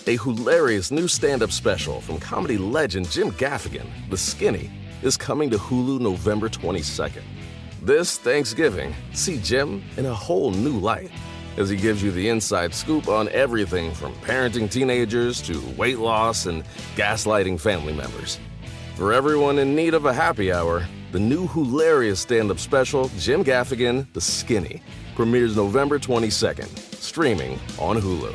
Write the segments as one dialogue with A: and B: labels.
A: A hilarious new stand-up special from comedy legend Jim Gaffigan, The Skinny, is coming to Hulu November 22nd. This Thanksgiving, see Jim in a whole new light as he gives you the inside scoop on everything from parenting teenagers to weight loss and gaslighting family members. For everyone in need of a happy hour, the new hilarious stand-up special, Jim Gaffigan, The Skinny, premieres November 22nd, streaming on Hulu.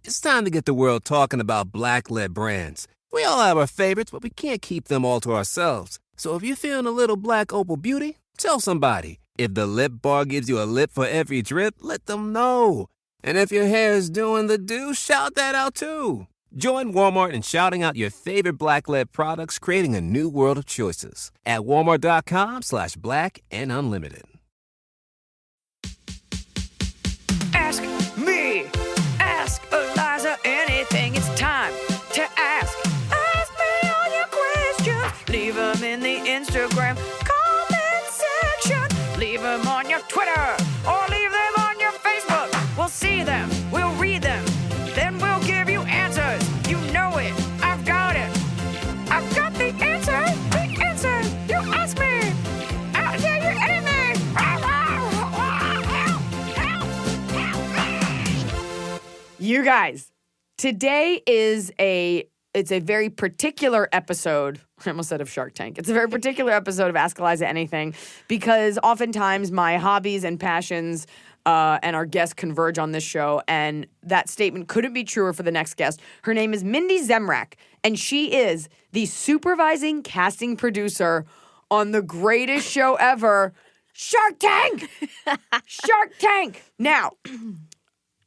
B: It's time to get the world talking about Black-led brands. We all have our favorites, but we can't keep them all to ourselves. So if you're feeling a little Black Opal Beauty, tell somebody. If the Lip Bar gives you a lip for every drip, let them know. And if your hair is doing the do, shout that out too. Join Walmart in shouting out your favorite Black-led products, creating a new world of choices at walmart.com/black and unlimited.
C: Ask me. Ask Iliza anything. It's time to ask. Ask me all your questions. Leave them in the Instagram comment section. Leave them on your Twitter or leave them on your Facebook. We'll see them. We'll read them. Then we'll give you answers. You know it. I've got it. I've got the answer. The answer. You ask me. I'll tell you anything. You guys, today is it's a very particular episode. I almost said of Shark Tank. It's a very particular episode of Ask Iliza Anything because oftentimes my hobbies and passions and our guests converge on this show, and that statement couldn't be truer for the next guest. Her name is Mindy Zemrak, and she is the supervising casting producer on the greatest show ever, Shark Tank! Shark Tank! Now,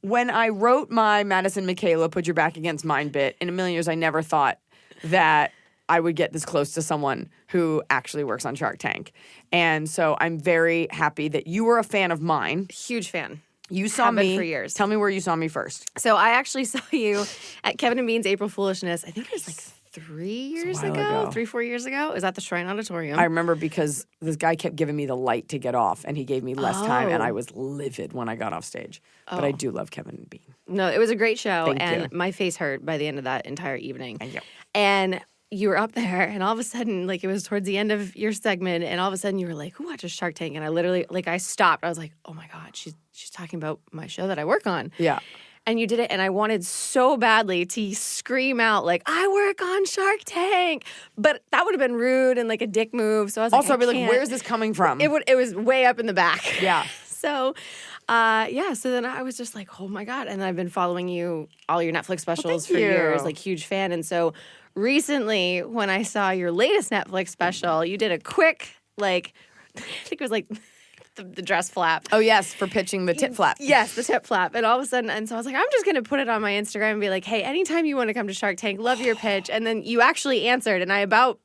C: when I wrote my Madison Michaela Put Your Back Against Mine bit, in a million years I never thought that I would get this close to someone who actually works on Shark Tank. And so I'm very happy that you were a fan of mine.
D: Huge fan.
C: You saw
D: Have been
C: me
D: for years.
C: Tell me where you saw me first.
D: So I actually saw you at Kevin and Bean's April Foolishness. I think it was like 3 years
C: while
D: ago.
C: ago.
D: 3-4 years ago. It was at the Shrine Auditorium.
C: I remember because this guy kept giving me the light to get off, and he gave me less time, and I
D: Oh.
C: was livid when I got off stage. But I do love Kevin and Bean.
D: No, it was a great show,
C: Thank
D: and
C: you.
D: my face hurt by the end of that entire evening.
C: Thank you.
D: And you were up there, and all of a sudden, like, it was towards the end of your segment, and all of a sudden you were like, who watches Shark Tank? And I literally, like, I stopped. I was like, oh my God, she's talking about my show that I work on.
C: Yeah.
D: And you did it, and I wanted so badly to scream out, like, I work on Shark Tank. But that would have been rude and, like, a dick move. So I was
C: Also,
D: like,
C: I'd be like,
D: can't.
C: where's this coming from?
D: It was way up in the back.
C: Yeah.
D: So, so then I was just like, oh my God. And then I've been following you, all your Netflix specials
C: thank
D: for
C: you.
D: years, like huge fan. And so recently when I saw your latest Netflix special, you did a quick, like, I think it was like the dress flap.
C: Oh, yes, for pitching the tit flap.
D: Yes, the tip flap. And all of a sudden, and so I was like, I'm just going to put it on my Instagram and be like, hey, anytime you want to come to Shark Tank, love your pitch. And then you actually answered, and I about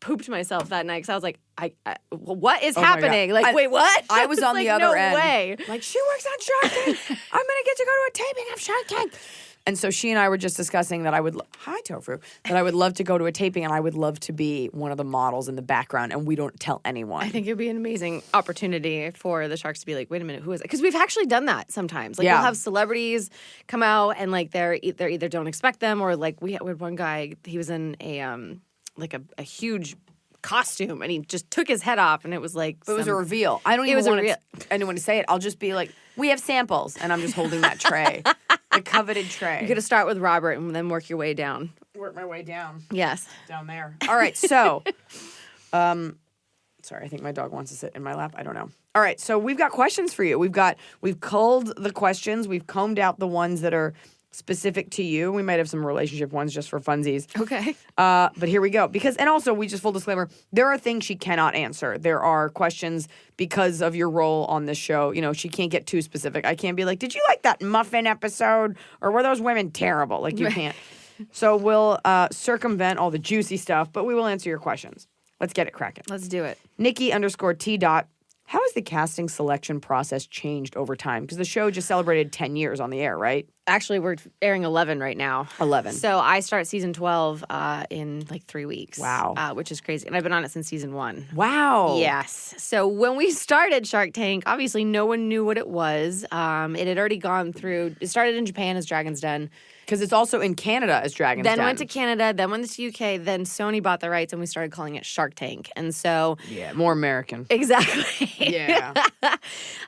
D: pooped myself that night because I was like, what is
C: Oh my God.
D: happening? Like, wait, what?
C: I was on
D: like,
C: the other
D: no
C: end.
D: way.
C: Like, she works on Shark Tank. I'm going to get to go to a taping of Shark Tank. And so she and I were just discussing that I would, hi Tofu, that I would love to go to a taping and I would love to be one of the models in the background, and we don't tell anyone.
D: I think it'd be an amazing opportunity for the Sharks to be like, wait a minute, who is it? Because we've actually done that sometimes. Like,
C: Yeah.
D: we'll have celebrities come out and, like, they're either don't expect them, or, like, we had one guy, he was in a huge costume, and he just took his head off, and it was like
C: But it was a reveal. I don't
D: It
C: even
D: was a
C: want anyone to say it. I'll just be like, we have samples, and I'm just holding that tray, the coveted tray.
D: You're going to start with Robert and then work your way down.
C: work my way down
D: Yes.
C: there. All right, so, sorry, I think my dog wants to sit in my lap. I don't know. All right, so we've got questions for you. We've culled the questions. We've combed out the ones that are specific to you. We might have some relationship ones just for funsies.
D: Okay.
C: But here we go. And also, we just full disclaimer, there are things she cannot answer. There are questions because of your role on this show. You know, she can't get too specific. I can't be like, did you like that muffin episode? Or were those women terrible? Like, you can't. So we'll circumvent all the juicy stuff, but we will answer your questions. Let's get it cracking.
D: Let's do it.
C: Nikki _T. How has the casting selection process changed over time? Because the show just celebrated 10 years on the air, right?
D: Actually, we're airing 11 right now.
C: 11.
D: So I start season 12 in like 3 weeks.
C: Wow.
D: Which is crazy. And I've been on it since season 1.
C: Wow.
D: Yes. So when we started Shark Tank, obviously no one knew what it was. It had already gone through, it started in Japan as Dragon's Den.
C: Because it's also in Canada as Dragon's Den.
D: Then went to Canada, then went to UK, then Sony bought the rights and we started calling it Shark Tank. And so...
C: Yeah, more American.
D: Exactly.
C: Yeah.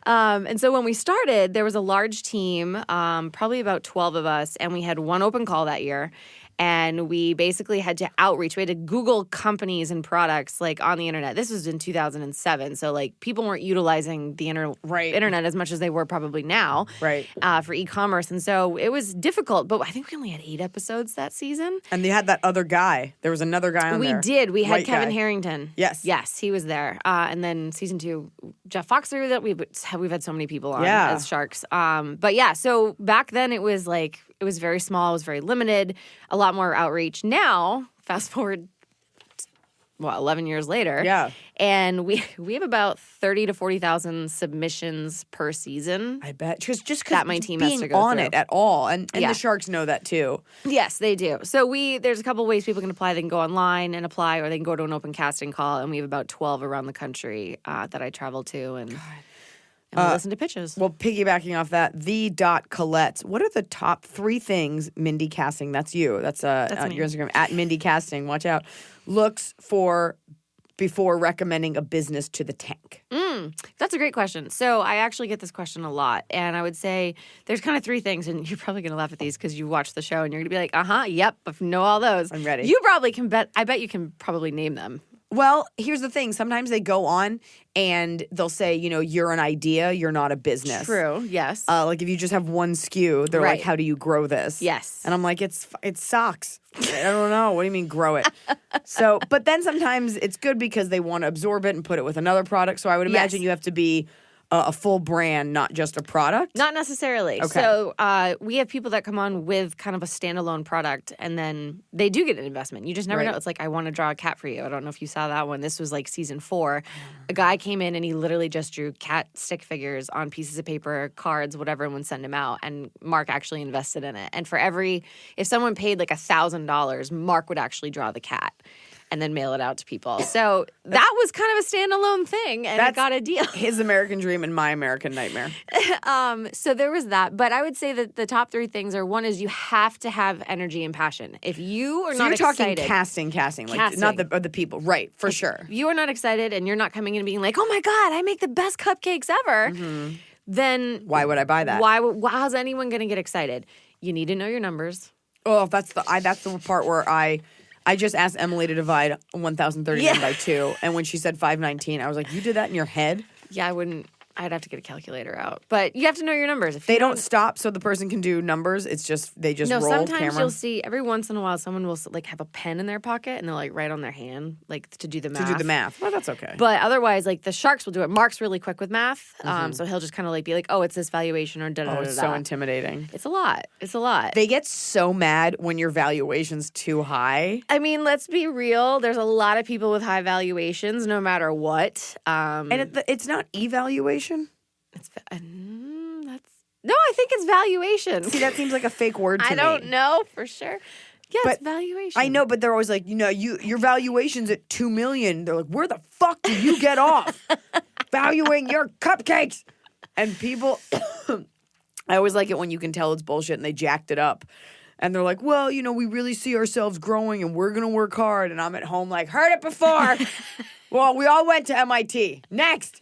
D: And so when we started, there was a large team, probably about 12 of us, and we had one open call that year. And we basically had to outreach. We had to Google companies and products like on the internet. This was in 2007. So like people weren't utilizing the internet as much as they were probably now for e-commerce. And so it was difficult. But I think we only had 8 episodes that season.
C: And they had that other guy. There was another guy on there.
D: We did. We had
C: White
D: Kevin
C: guy.
D: Harrington.
C: Yes.
D: Yes, he was there. And then season 2, Jeff Foxer, that we've had so many people on as sharks. But yeah, so back then it was very small. It was very limited. A lot more outreach. Now, fast forward, 11 years later.
C: Yeah.
D: And we have about 30 to 40,000 submissions per season.
C: I bet. Just
D: that my team has to go
C: on
D: through.
C: it at all. And
D: Yeah.
C: the Sharks know that too.
D: Yes, they do. So there's a couple ways people can apply. They can go online and apply, or they can go to an open casting call. And we have about 12 around the country that I travel to and we listen to pitches.
C: Well, piggybacking off that, the.Colette, what are the top 3 things Mindy Casting, that's you, that's on
D: me.
C: your Instagram, at Mindy Casting, watch out, looks for before recommending a business to the tank?
D: That's a great question. So I actually get this question a lot. And I would say there's kind of 3 things. And you're probably going to laugh at these because you watch the show and you're going to be like, yep, I know all those.
C: I'm ready.
D: You probably can bet. I bet you can probably name them.
C: Well, here's the thing. Sometimes they go on and they'll say, you're an idea, you're not a business.
D: True. Yes.
C: Like if you just have one SKU, they're
D: Right.
C: like, how do you grow this?
D: Yes.
C: And I'm like, it's socks. I don't know. What do you mean grow it? So, but then sometimes it's good because they want to absorb it and put it with another product. So I would imagine
D: Yes.
C: you have to be a full brand, not just a product.
D: Not necessarily.
C: Okay.
D: So we have people that come on with kind of a standalone product, and then they do get an investment. You just never
C: Right.
D: know. It's like, I want to draw a cat for you. I don't know if you saw that one. This was like season 4. A guy came in and he literally just drew cat stick figures on pieces of paper, cards, whatever, and would send him out. And Mark actually invested in it. And if someone paid like $1,000, Mark would actually draw the cat and then mail it out to people. So that was kind of a standalone thing, and it got a deal.
C: His American dream and my American nightmare.
D: So there was that. But I would say that the top 3 things are, one is you have to have energy and passion. If you are
C: So
D: not
C: you're
D: excited.
C: talking casting, like
D: Casting.
C: not the people. Right, for sure.
D: If you are not excited and you're not coming in and being like, oh my God, I make the best cupcakes ever, then
C: Why would I buy that?
D: how's anyone going to get excited? You need to know your numbers.
C: Oh, that's the part where I just asked Emily to divide 1,039 by 2, and when she said 519, I was like, "You did that in your head?"
D: Yeah, I wouldn't. I'd have to get a calculator out. But you have to know your numbers. If
C: They
D: you
C: don't stop so the person can do numbers. It's just they just
D: No,
C: roll
D: sometimes
C: camera
D: you'll see every once in a while someone will like have a pen in their pocket and they'll like write on their hand like to do the math.
C: to do the math. Well, that's okay.
D: But otherwise, like the sharks will do it. Mark's really quick with math, so he'll just kind of like be like, "Oh, it's this valuation or da da da."
C: It's so intimidating.
D: It's a lot. It's a lot.
C: They get so mad when your valuation's too high.
D: I mean, let's be real. There's a lot of people with high valuations, no matter what.
C: And it's not evaluation.
D: That's no. I think it's valuation.
C: See, that seems like a fake word to me.
D: I don't know for sure. Yeah,
C: But
D: it's valuation.
C: I know, but they're always like, your valuation's at $2 million. They're like, where the fuck do you get off valuing your cupcakes? And people, I always like it when you can tell it's bullshit and they jacked it up. And they're like, well, we really see ourselves growing and we're going to work hard. And I'm at home like, heard it before. Well, we all went to MIT. Next.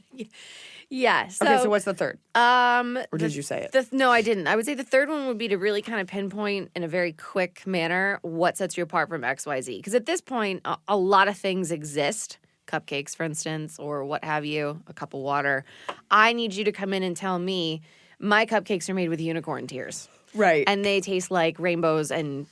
D: Yeah.
C: Okay, so what's the third? Or did you say it?
D: No, I didn't. I would say the third one would be to really kind of pinpoint in a very quick manner what sets you apart from XYZ. Because at this point, a lot of things exist. Cupcakes, for instance, or what have you, a cup of water. I need you to come in and tell me my cupcakes are made with unicorn tears.
C: Right.
D: And they taste like rainbows and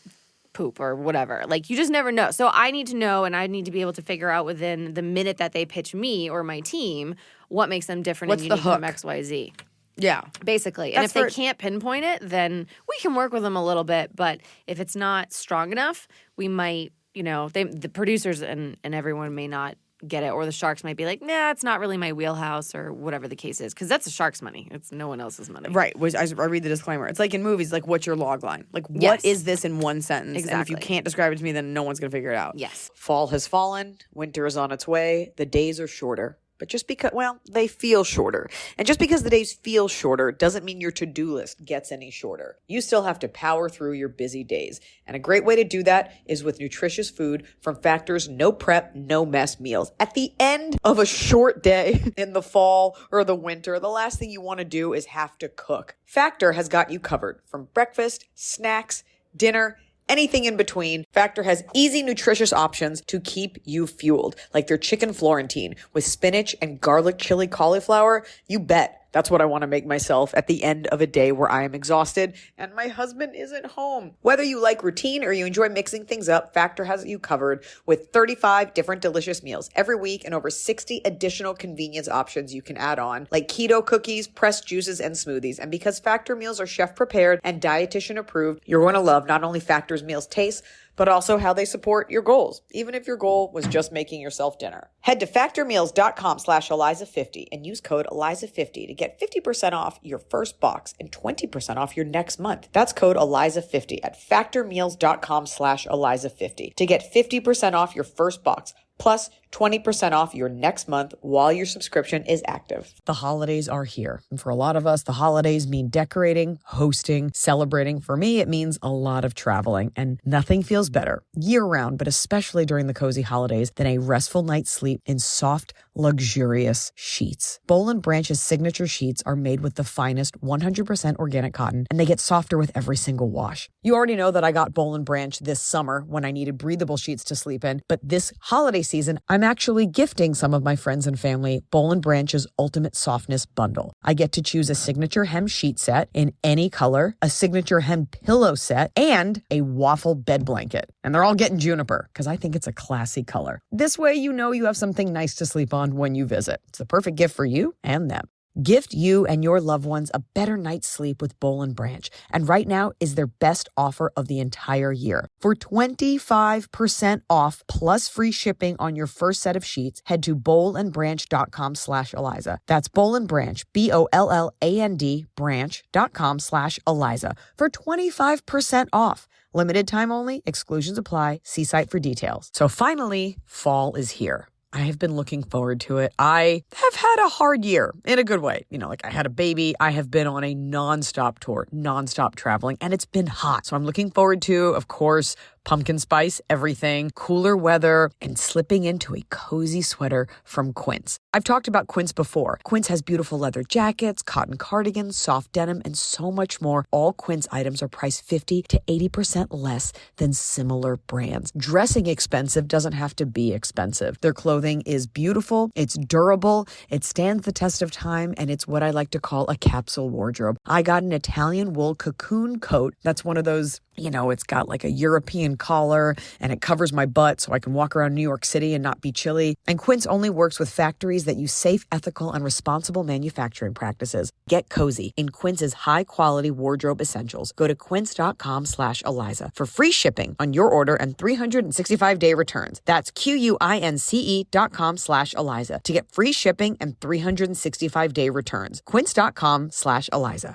D: poop or whatever. Like, you just never know. So I need to know, and I need to be able to figure out within the minute that they pitch me or my team what makes them different
C: What's
D: and
C: the
D: unique from
C: hook?
D: XYZ.
C: Yeah.
D: Basically. And
C: That's
D: if they can't pinpoint it, then we can work with them a little bit. But if it's not strong enough, we might, the producers and everyone may not get it, or the sharks might be like, nah, it's not really my wheelhouse, or whatever the case is, because that's the shark's money. It's no one else's money.
C: Right. I read the disclaimer. It's like in movies, like, what's your log line? Like,
D: Yes.
C: what is this in one sentence? And if you
D: Exactly.
C: can't describe it to me, then no one's going to figure it out.
D: Yes.
E: Fall has fallen, winter is on its way, the days are shorter. But just because, well, they feel shorter. And just because the days feel shorter doesn't mean your to-do list gets any shorter. You still have to power through your busy days. And a great way to do that is with nutritious food from Factor's no prep, no mess meals. At the end of a short day in the fall or the winter, the last thing you want to do is have to cook. Factor has got you covered from breakfast, snacks, dinner, anything in between. Factor has easy, nutritious options to keep you fueled, like their chicken Florentine with spinach and garlic chili cauliflower. You bet. That's what I want to make myself at the end of a day where I am exhausted and my husband isn't home. Whether you like routine or you enjoy mixing things up, Factor has you covered with 35 different delicious meals every week and over 60 additional convenience options you can add on, like keto cookies, pressed juices, and smoothies. And because Factor meals are chef prepared and dietitian approved, you're going to love not only Factor's meals taste, but also how they support your goals, even if your goal was just making yourself dinner. Head to factormeals.com/Iliza50 and use code Iliza50 to get 50% off your first box and 20% off your next month. That's code Iliza50 at factormeals.com/Iliza50 to get 50% off your first box, plus 20% off your next month while your subscription is active. The holidays are here. And for a lot of us, the holidays mean decorating, hosting, celebrating. For me, it means a lot of traveling. And nothing feels better year-round, but especially during the cozy holidays, than a restful night's sleep in soft, luxurious sheets. Boll & Branch's signature sheets are made with the finest 100% organic cotton, and they get softer with every single wash. You already know that I got Boll & Branch this summer when I needed breathable sheets to sleep in, but this holiday season, I'm actually gifting some of my friends and family Boll & Branch's Ultimate Softness Bundle. I get to choose a signature hem sheet set in any color, a signature hem pillow set, and a waffle bed blanket. And they're all getting juniper because I think it's a classy color. This way you know you have something nice to sleep on when you visit. It's the perfect gift for you and them. Gift you and your loved ones a better night's sleep with Boll & Branch. And right now is their best offer of the entire year. For 25% off plus free shipping on your first set of sheets, head to bollandbranch.com/Iliza. That's Boll & Branch, BOLLAND branch.com/Iliza for 25% off. Limited time only, exclusions apply. See site for details. So finally, fall is here. I have been looking forward to it. I have had a hard year in a good way. You know, like I had a baby. I have been on a nonstop tour, nonstop traveling, and it's been hot. So I'm looking forward to, of course, pumpkin spice, everything, cooler weather, and slipping into a cozy sweater from Quince. I've talked about Quince before. Quince has beautiful leather jackets, cotton cardigans, soft denim, and so much more. All Quince items are priced 50 to 80% less than similar brands. Dressing expensive doesn't have to be expensive. Their clothing is beautiful, it's durable, it stands the test of time, and it's what I like to call a capsule wardrobe. I got an Italian wool cocoon coat. That's one of those, you know, it's got like a European collar and it covers my butt so I can walk around New York City and not be chilly. And Quince only works with factories that use safe, ethical, and responsible manufacturing practices. Get cozy in Quince's high-quality wardrobe essentials. Go to quince.com/Iliza for free shipping on your order and 365-day returns. That's QUINCE.com/Iliza to get free shipping and 365-day returns. Quince.com/Iliza.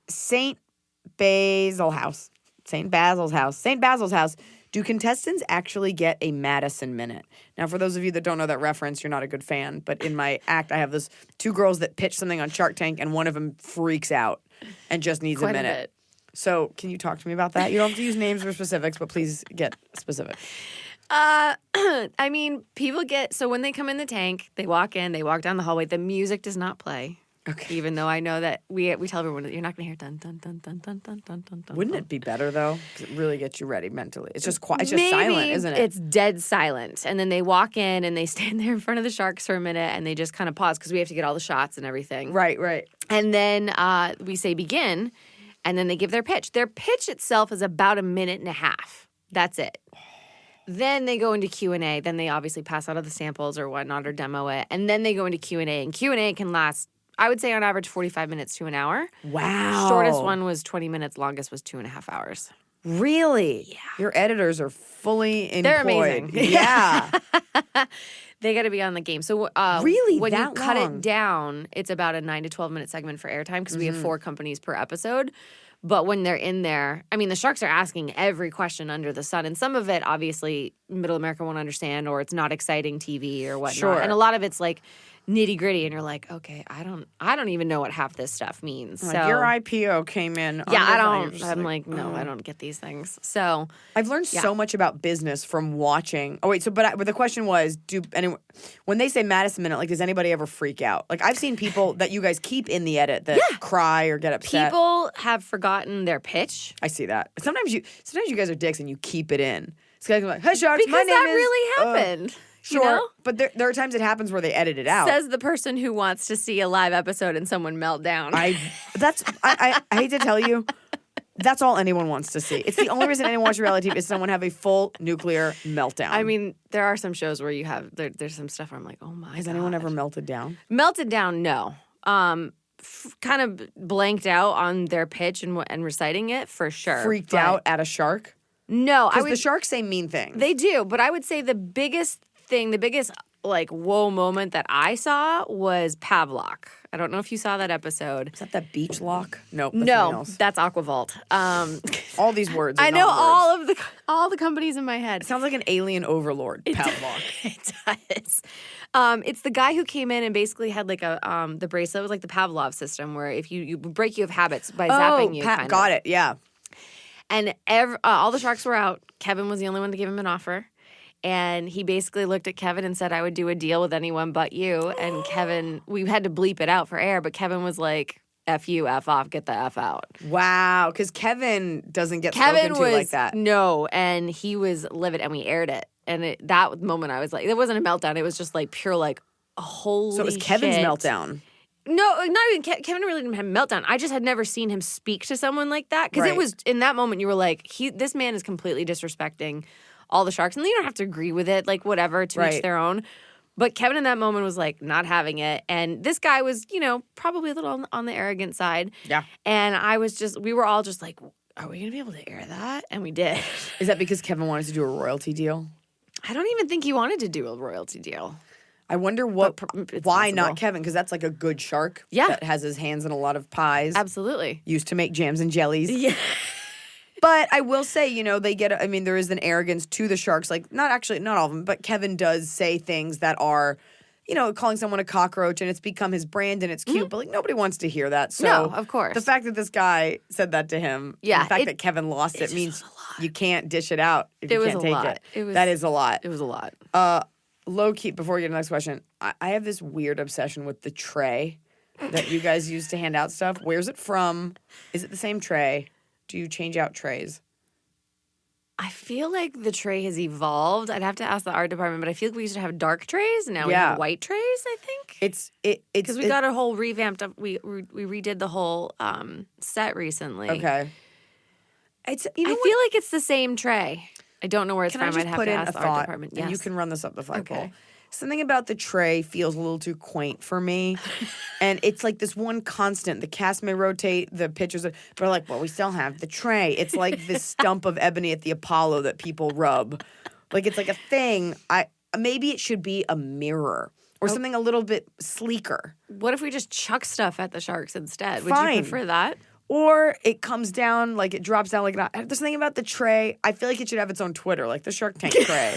C: St. Basil's house. St. Basil's house. St. Basil's house. Do contestants actually get a Madison minute? Now, for those of you that don't know that reference, you're not a good fan. But in my act, I have those two girls that pitch something on Shark Tank, and one of them freaks out and just needs
D: Quite
C: a minute.
D: bit.
C: So, can you talk to me about that? You don't have to use names or specifics, but please get specific.
D: I mean, people get, so when they come in the tank, they walk in, they walk down the hallway, the music does not play.
C: Okay.
D: Even though I know that we tell everyone that you're not going to hear dun dun dun dun dun dun dun dun dun.
C: Wouldn't it be better though? Because it really gets you ready mentally. It's just quiet. It's just silent, isn't it?
D: It's dead silent, and then they walk in and they stand there in front of the sharks for a minute, and they just kind of pause because we have to get all the shots and everything.
C: Right, right.
D: And then we say begin, and then they give their pitch. Their pitch itself is about a minute and a half. That's it. Then they go into Q&A. Then they obviously pass out of the samples or whatnot or demo it, and then they go into Q&A. And Q&A can last, I would say, on average, 45 minutes to an hour.
C: Wow.
D: Shortest one was 20 minutes. Longest was 2.5 hours.
C: Really? Yeah. Your editors are fully employed.
D: They're amazing.
C: Yeah.
D: They got to be on the game. So
C: Really?
D: when
C: That
D: you cut
C: long?
D: it down, it's about a 9 to 12 minute segment for airtime because we have
C: Mm-hmm.
D: 4 companies per episode. But when they're in there, I mean, the sharks are asking every question under the sun. And some of it, obviously, Middle America won't understand, or it's not exciting TV or whatnot.
C: Sure.
D: And a lot of it's like nitty gritty, and you're like, okay, I don't even know what half this stuff means.
C: Like,
D: so
C: your IPO came in.
D: yeah, I
C: under-
D: don't.
C: you're just
D: I'm like, no, I don't get these things. So
C: I've learned so much about business from watching. Oh wait, but the question was, when they say Madison Minute, like, does anybody ever freak out? Like, I've seen people that you guys keep in the edit that cry or get upset.
D: people have forgotten their pitch.
C: I see that. Sometimes you guys are dicks and you keep it in. It's kind of like, hey sharks,
D: Because
C: my name
D: that
C: is.
D: really happened.
C: Sure,
D: You know?
C: but there are times it happens where they edit it out.
D: Says the person who wants to see a live episode and someone melt down.
C: I hate to tell you, that's all anyone wants to see. It's the only reason anyone watches reality TV is someone have a full nuclear meltdown.
D: I mean, there are some shows where you have there's some stuff where I'm like, oh my
C: has
D: god.
C: anyone ever melted down?
D: Melted down? No. Kind of blanked out on their pitch and reciting it for sure.
C: Freaked
D: But
C: out at a shark?
D: No, I
C: Because
D: would.
C: the sharks say mean things.
D: They do, but I would say the biggest like whoa moment that I saw was Pavlok. I don't know if you saw that episode.
C: Is that that beach lock? Nope. That's something
D: No,
C: else.
D: that's Aquavault.
C: All these words. Are
D: I
C: not
D: know
C: words.
D: all the companies in my head.
C: It sounds like an alien overlord. Pavlok.
D: It does. It's the guy who came in and basically had like a the bracelet was like the Pavlov system, where if you break you of habits by zapping you. Kind
C: got
D: of.
C: it. Yeah.
D: And all the sharks were out. Kevin was the only one to give him an offer. And he basically looked at Kevin and said, I would do a deal with anyone but you. And Kevin, we had to bleep it out for air, but Kevin was like, F you, F off, get the F out.
C: Wow. Because Kevin doesn't get
D: Kevin
C: spoken to
D: was,
C: like that.
D: no, and he was livid, and we aired it. And that moment I was like, it wasn't a meltdown. It was just like pure like, holy
C: So it was Kevin's
D: shit.
C: meltdown.
D: No, not even Kevin really didn't have a meltdown. I just had never seen him speak to someone like that. Because
C: Right.
D: it was, in that moment, you were like, this man is completely disrespecting all the sharks. And you don't have to agree with it, like whatever, to each
C: Right.
D: their own. But Kevin in that moment was like not having it. And this guy was, probably a little on the arrogant side.
C: Yeah.
D: And we were all just like, are we going to be able to air that? And we did.
C: Is that because Kevin wanted to do a royalty deal?
D: I don't even think he wanted to do a royalty deal.
C: I wonder
D: It's
C: why
D: possible.
C: not Kevin? Because that's like a good shark.
D: Yeah.
C: That has his hands in a lot of pies.
D: Absolutely.
C: Used to make jams and jellies.
D: Yeah.
C: But I will say, they get, there is an arrogance to the sharks. Like, not all of them, but Kevin does say things that are, calling someone a cockroach, and it's become his brand and it's cute, but like nobody wants to hear that. So
D: No, of course.
C: The fact that this guy said that to him,
D: Yeah,
C: the fact
D: it-
C: that Kevin lost it
D: just
C: means
D: was a lot.
C: you can't dish it out if
D: It
C: you
D: was
C: can't
D: a
C: take
D: lot.
C: it. That is a lot.
D: It was a lot.
C: Low key, before we get to the next question, I have this weird obsession with the tray that you guys use to hand out stuff. Where's it from? Is it the same tray? Do you change out trays?
D: I feel like the tray has evolved. I'd have to ask the art department, but I feel like we used to have dark trays, and now we
C: Yeah.
D: have white trays, I think.
C: It's
D: Because we got a whole revamped up. We redid the whole set recently.
C: okay. It's
D: I feel like it's the same tray. I don't know where it's
C: Can
D: from.
C: I just
D: I'd have
C: put
D: to
C: in
D: ask
C: a
D: the art
C: thought,
D: department.
C: and you
D: Yes.
C: can run this up the flagpole.
D: Okay.
C: Something about the tray feels a little too quaint for me, and it's like this one constant. The cast may rotate, the pictures, but we're like, well, we still have the tray. It's like this stump of ebony at the Apollo that people rub, like it's like a thing. Maybe it should be a mirror or something a little bit sleeker.
D: What if we just chuck stuff at the sharks instead? Would
C: Fine.
D: you prefer that?
C: Or it comes down, like it drops down like that. There's something about the tray. I feel like it should have its own Twitter, like the Shark Tank tray.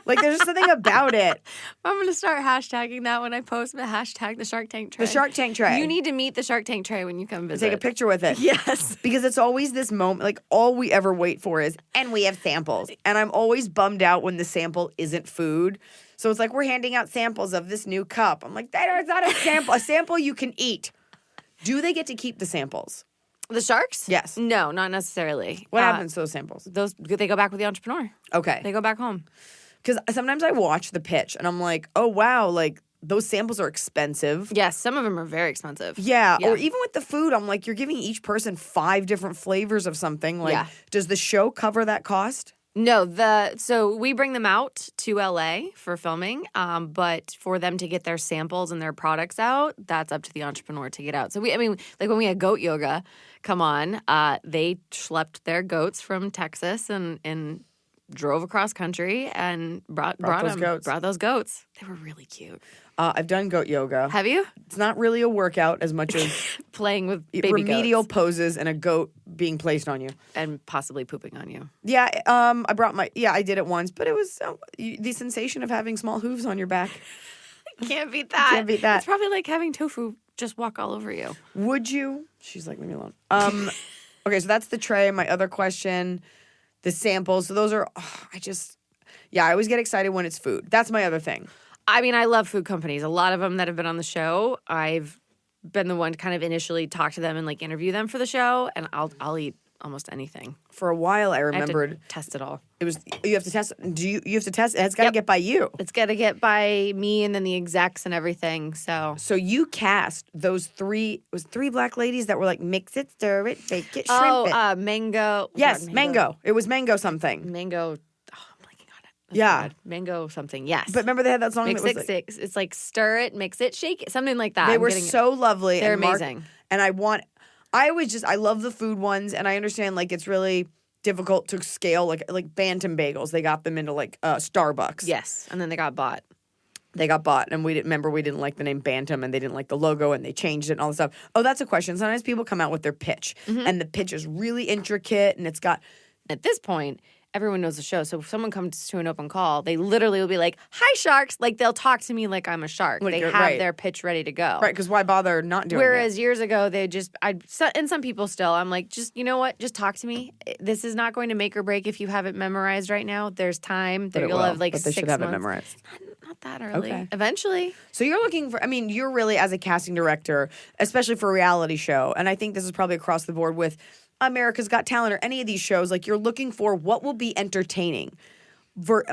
C: Like there's just something about it.
D: I'm going to start hashtagging that when I post, but hashtag the Shark Tank tray.
C: The Shark Tank tray.
D: You need to meet the Shark Tank tray when you come visit.
C: Take a picture with it.
D: Yes.
C: Because it's always this moment, like all we ever wait for is, and we have samples. And I'm always bummed out when the sample isn't food. So it's like we're handing out samples of this new cup. I'm like, it's not a sample. A sample you can eat. Do they get to keep the samples?
D: The sharks?
C: Yes.
D: No, not necessarily.
C: What happens to those samples?
D: They go back with the entrepreneur.
C: Okay.
D: They go back home.
C: Because sometimes I watch the pitch and I'm like, oh, wow, like those samples are expensive.
D: Yes, some of them are very expensive.
C: Yeah. Or even with the food, I'm like, you're giving each person 5 different flavors of something. Like,
D: Yeah.
C: does the show cover that cost?
D: No, so we bring them out to LA for filming, but for them to get their samples and their products out, that's up to the entrepreneur to get out. So like when we had Goat Yoga come on, they schlepped their goats from Texas and drove across country and brought those goats. They were really cute.
C: I've done goat yoga.
D: Have you?
C: It's not really a workout as much as
D: playing with baby
C: remedial
D: goats.
C: poses and a goat being placed on you.
D: And possibly pooping on you.
C: Yeah, I did it once, but it was the sensation of having small hooves on your back.
D: Can't beat that.
C: Can't beat that.
D: It's probably like having tofu just walk all over you.
C: Would you? She's like, leave me alone. Okay, so that's the tray. My other question, the samples. So those are, I always get excited when it's food. That's my other thing.
D: I mean, I love food companies. A lot of them that have been on the show, I've been the one to kind of initially talk to them and like interview them for the show, and I'll eat almost anything.
C: For a while, I remembered.
D: I have to test it all.
C: It was you have to test. You have to test? It's got to get by you.
D: It's got to get by me and then the execs and everything. So
C: you cast those three black ladies that were like mix it, stir it, bake it, shrimp it.
D: Mango.
C: Yes, mango. It was mango something.
D: Mango.
C: Yeah.
D: Mango something, yes.
C: But remember they had that song
D: mix
C: that was
D: it, like, it's like stir it, mix it, shake it, something like that.
C: They were so lovely.
D: They're amazing.
C: And I love the food ones, and I understand like it's really difficult to scale like Bantam bagels. They got them into like Starbucks.
D: Yes, and then they got bought.
C: And we didn't like the name Bantam, and they didn't like the logo, and they changed it and all this stuff. Oh, that's a question. Sometimes people come out with their pitch, and the pitch is really intricate, and it's got.
D: At this point, everyone knows the show. So if someone comes to an open call, they literally will be like, "Hi, sharks!" Like they'll talk to me like I'm a shark. Like, they have their pitch ready to go.
C: Right? Because why bother not doing it?
D: Whereas years ago, and some people still, I'm like, just you know what? Just talk to me. This is not going to make or break if you have it memorized right now. There's time. You'll have like 6 months.
C: They should have it memorized.
D: Not that early.
C: Okay.
D: Eventually.
C: So you're looking for, you're really, as a casting director, especially for a reality show, and I think this is probably across the board with America's Got Talent or any of these shows, like you're looking for what will be entertaining.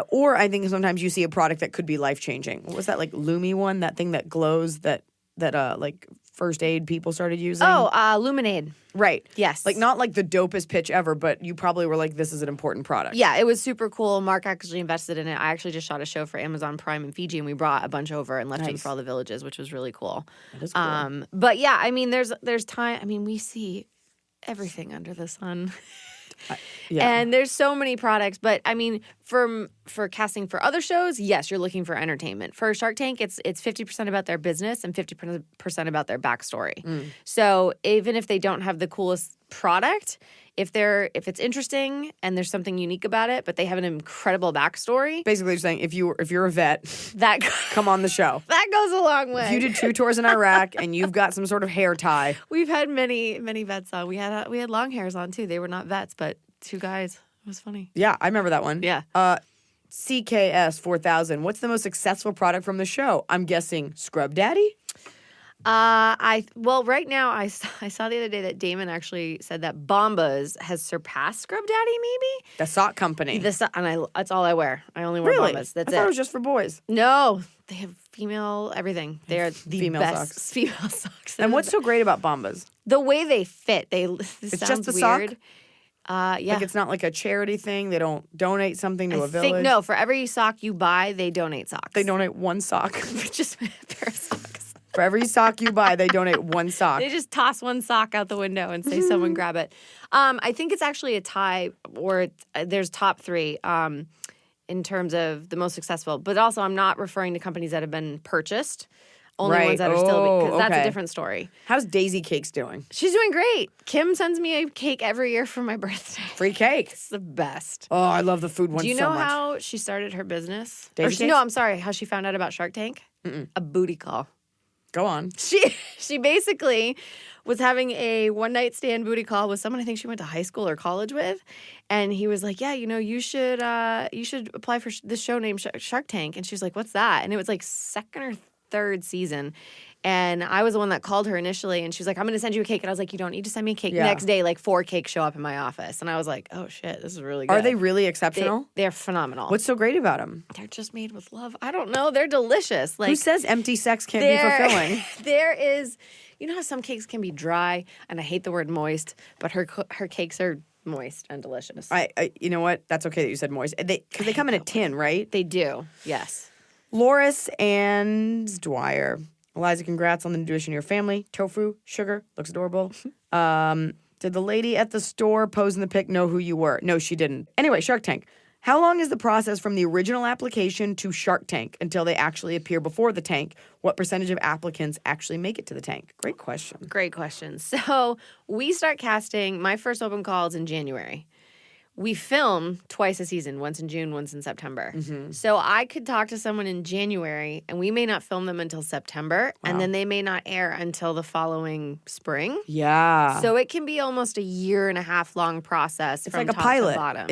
C: Or I think sometimes you see a product that could be life-changing. What was that, like Lumi one? That thing that glows that like first aid people started using?
D: Oh, Luminade.
C: Right.
D: Yes.
C: Like not like the dopest pitch ever, but you probably were like, this is an important product.
D: Yeah, it was super cool. Mark actually invested in it. I actually just shot a show for Amazon Prime in Fiji, and we brought a bunch over and left them for all the villages, which was really cool.
C: That is cool.
D: But yeah, there's time. We see everything under the sun. Yeah. And there's so many products, but for casting for other shows, yes, you're looking for entertainment. For Shark Tank, it's 50% about their business and 50% about their backstory. So even if they don't have the coolest product, if it's interesting and there's something unique about it, but they have an incredible backstory.
C: Basically, you're saying if you're a vet, come on the show.
D: That goes a long way.
C: If you did 2 tours in Iraq and you've got some sort of hair tie.
D: We've had many vets on. We had long hairs on too. They were not vets, but 2 guys. It was funny.
C: Yeah, I remember that one.
D: Yeah.
C: CKS 4000. What's the most successful product from the show? I'm guessing Scrub Daddy.
D: Right now I saw the other day that Damon actually said that Bombas has surpassed Scrub Daddy, maybe
C: the sock company.
D: That's all I wear. I only wear Bombas. That's
C: I thought it was just for boys.
D: No, they have female everything. They are the
C: female
D: best
C: socks.
D: female socks.
C: And what's so great about Bombas?
D: The way they fit.
C: It's just a
D: weird.
C: sock.
D: Yeah.
C: Like it's not like a charity thing. They don't donate something to a village.
D: No, for every sock you buy, they donate socks.
C: They donate 1 sock.
D: Just a pair of socks.
C: For every sock you buy, they donate 1 sock.
D: They just toss 1 sock out the window and say, someone grab it. I think it's actually a tie, or there's top 3 in terms of the most successful. But also, I'm not referring to companies that have been purchased. Only ones that are still, because that's a different story.
C: How's Daisy Cakes doing?
D: She's doing great. Kim sends me a cake every year for my birthday.
C: Free cake.
D: It's the best.
C: Oh, I love the food one so much.
D: Do you know how she started her business?
C: Daisy Cakes?
D: No, I'm sorry. How she found out about Shark Tank? A booty call.
C: Go on.
D: She basically was having a one-night stand booty call with someone I think she went to high school or college with, and he was like, "Yeah, you should apply for this show named Shark Tank." And she was like, "What's that?" And it was like 2nd or 3rd season. And I was the one that called her initially, and she was like, "I'm going to send you a cake." And I was like, "You don't need to send me a cake."
C: Yeah.
D: Next day, like 4 cakes show up in my office. And I was like, "Oh, shit, this is really good."
C: Are they really exceptional?
D: They're phenomenal.
C: What's so great about them?
D: They're just made with love. I don't know. They're delicious. Like,
C: who says empty sex can't be fulfilling?
D: There is, you know how some cakes can be dry, and I hate the word moist, but her cakes are moist and delicious.
C: You know what? That's okay that you said moist. Because they come in a tin, right?
D: They do, yes.
C: Loris and Dwyer. Iliza, congrats on the new addition to your family. Tofu, sugar, looks adorable. Did the lady at the store posing the pic know who you were? No, she didn't. Anyway, Shark Tank. How long is the process from the original application to Shark Tank until they actually appear before the tank? What percentage of applicants actually make it to the tank? Great question.
D: Great question. So we start casting, my first open call is in January. We film twice a season, once in June, once in September. So I could talk to someone in January, and we may not film them until September, and then they may not air until the following spring.
C: Yeah.
D: So it can be almost a year and a half long process.
C: It's
D: from
C: like a
D: top
C: pilot.
D: to bottom.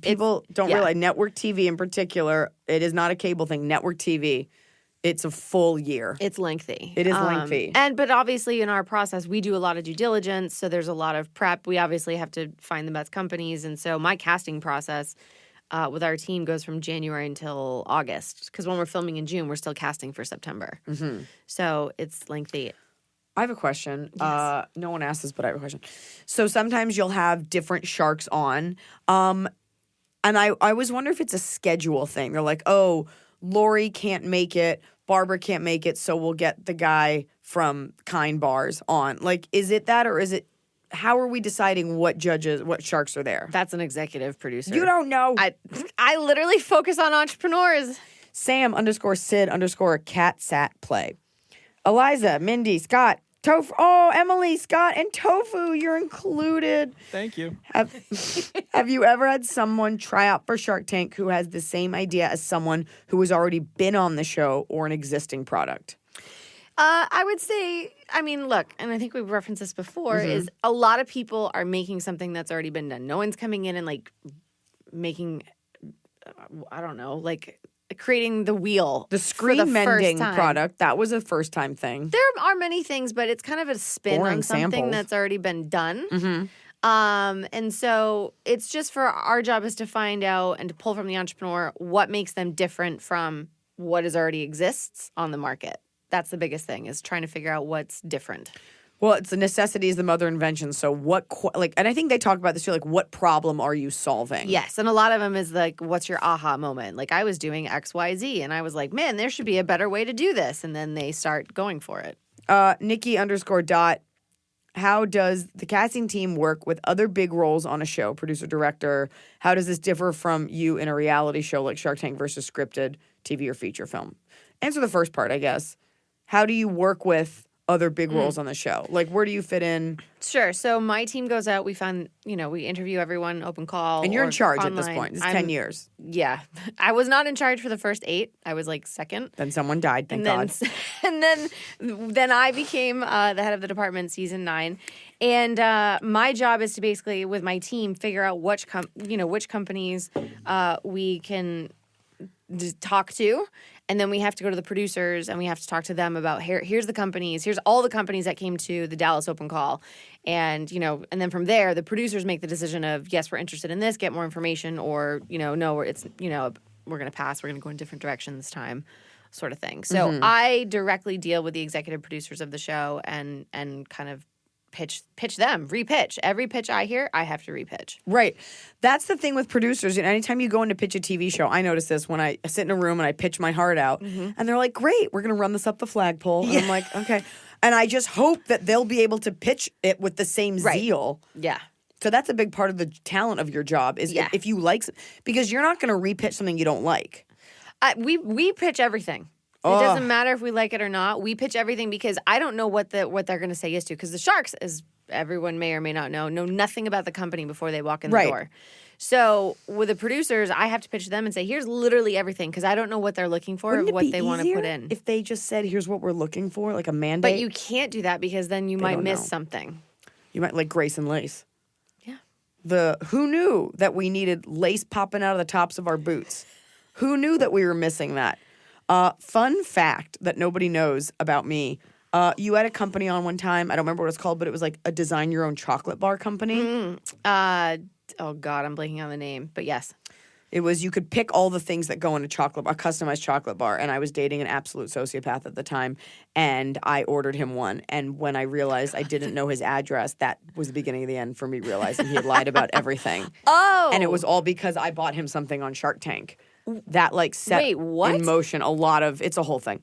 C: People don't
D: yeah.
C: realize network TV in particular, it is not a cable thing. Network TV, it's a full year.
D: It's lengthy.
C: It is lengthy.
D: But obviously in our process, we do a lot of due diligence. So there's a lot of prep. We obviously have to find the best companies. And so my casting process with our team goes from January until August. Because when we're filming in June, we're still casting for September. So it's lengthy.
C: I have a question.
D: Yes.
C: No one asked this, but I have a question. So sometimes you'll have different sharks on. And I was wondering if it's a schedule thing. They're like, oh, Lori can't make it. Barbara can't make it, so we'll get the guy from Kind Bars on. Like, is it that, or is it, how are we deciding what sharks are there?
D: That's an executive producer.
C: You don't know.
D: I literally focus on entrepreneurs.
C: Sam_Sid_cat_sat_play. Iliza, Mindy, Scott, Tofu. Oh, Emily, Scott, and Tofu, you're included.
F: Thank you.
C: Have you ever had someone try out for Shark Tank who has the same idea as someone who has already been on the show or an existing product?
D: I would say, I mean, look, and I think we've referenced this before, is a lot of people are making something that's already been done. No one's coming in and like making, I don't know, like creating the wheel.
C: The screen
D: for the
C: mending
D: first time.
C: product, that was a first time thing.
D: There are many things, but it's kind of a spin
C: Boring
D: on something
C: samples.
D: that's already been done. And so it's just for our job is to find out and to pull from the entrepreneur what makes them different from what already exists on the market. That's the biggest thing is trying to figure out what's different.
C: Well, it's the necessity is the mother of invention. So and I think they talk about this too, like what problem are you solving?
D: Yes, and a lot of them is like, what's your aha moment? Like I was doing X, Y, Z, and I was like, man, there should be a better way to do this. And then they start going for it.
C: Nikki_. How does the casting team work with other big roles on a show, producer, director? How does this differ from you in a reality show like Shark Tank versus scripted TV or feature film? Answer the first part, I guess. How do you work with other big roles on the show? Like, where do you fit in?
D: Sure. So my team goes out. We find, we interview everyone, open call.
C: And you're
D: or
C: in charge
D: online.
C: at this point. It's 10 years.
D: Yeah. I was not in charge for the first 8. I was like second.
C: Then someone died, thank
D: and
C: God.
D: then I became the head of the department season 9. And my job is to basically, with my team, figure out which companies we can talk to. And then we have to go to the producers and we have to talk to them about here's the companies, here's all the companies that came to the Dallas open call. And, and then from there, the producers make the decision of, yes, we're interested in this, get more information, or, no, it's, we're going to pass, we're going to go in a different direction this time, sort of thing. So I directly deal with the executive producers of the show and kind of pitch them, repitch. Every pitch I hear, I have to repitch.
C: Right. That's the thing with producers. Anytime you go in to pitch a TV show, I notice this when I sit in a room and I pitch my heart out, and they're like, great, we're going to run this up the flagpole. And I'm like, okay. And I just hope that they'll be able to pitch it with the same zeal.
D: Yeah.
C: So that's a big part of the talent of your job is if you like, because you're not going to repitch something you don't like.
D: We pitch everything. It doesn't matter if we like it or not. We pitch everything because I don't know what they're going to say yes to. Because the Sharks, as everyone may or may not know nothing about the company before they walk in the door. So with the producers, I have to pitch them and say, here's literally everything because I don't know what they're looking for or what they want to put in.
C: If they just said, here's what we're looking for, like a mandate.
D: But you can't do that because then you might miss something.
C: You might like Grace and Lace.
D: Yeah.
C: Who knew that we needed lace popping out of the tops of our boots? Who knew that we were missing that? Fun fact that nobody knows about me. You had a company on one time. I don't remember what it's called, but it was like a design your own chocolate bar company.
D: Oh God, I'm blanking on the name, but yes.
C: It was you could pick all the things that go in a customized chocolate bar. And I was dating an absolute sociopath at the time, and I ordered him one. And when I realized I didn't know his address, that was the beginning of the end for me realizing he had lied about everything.
D: Oh.
C: And it was all because I bought him something on Shark Tank that like set
D: Wait, what?
C: in motion a lot of. It's a whole thing.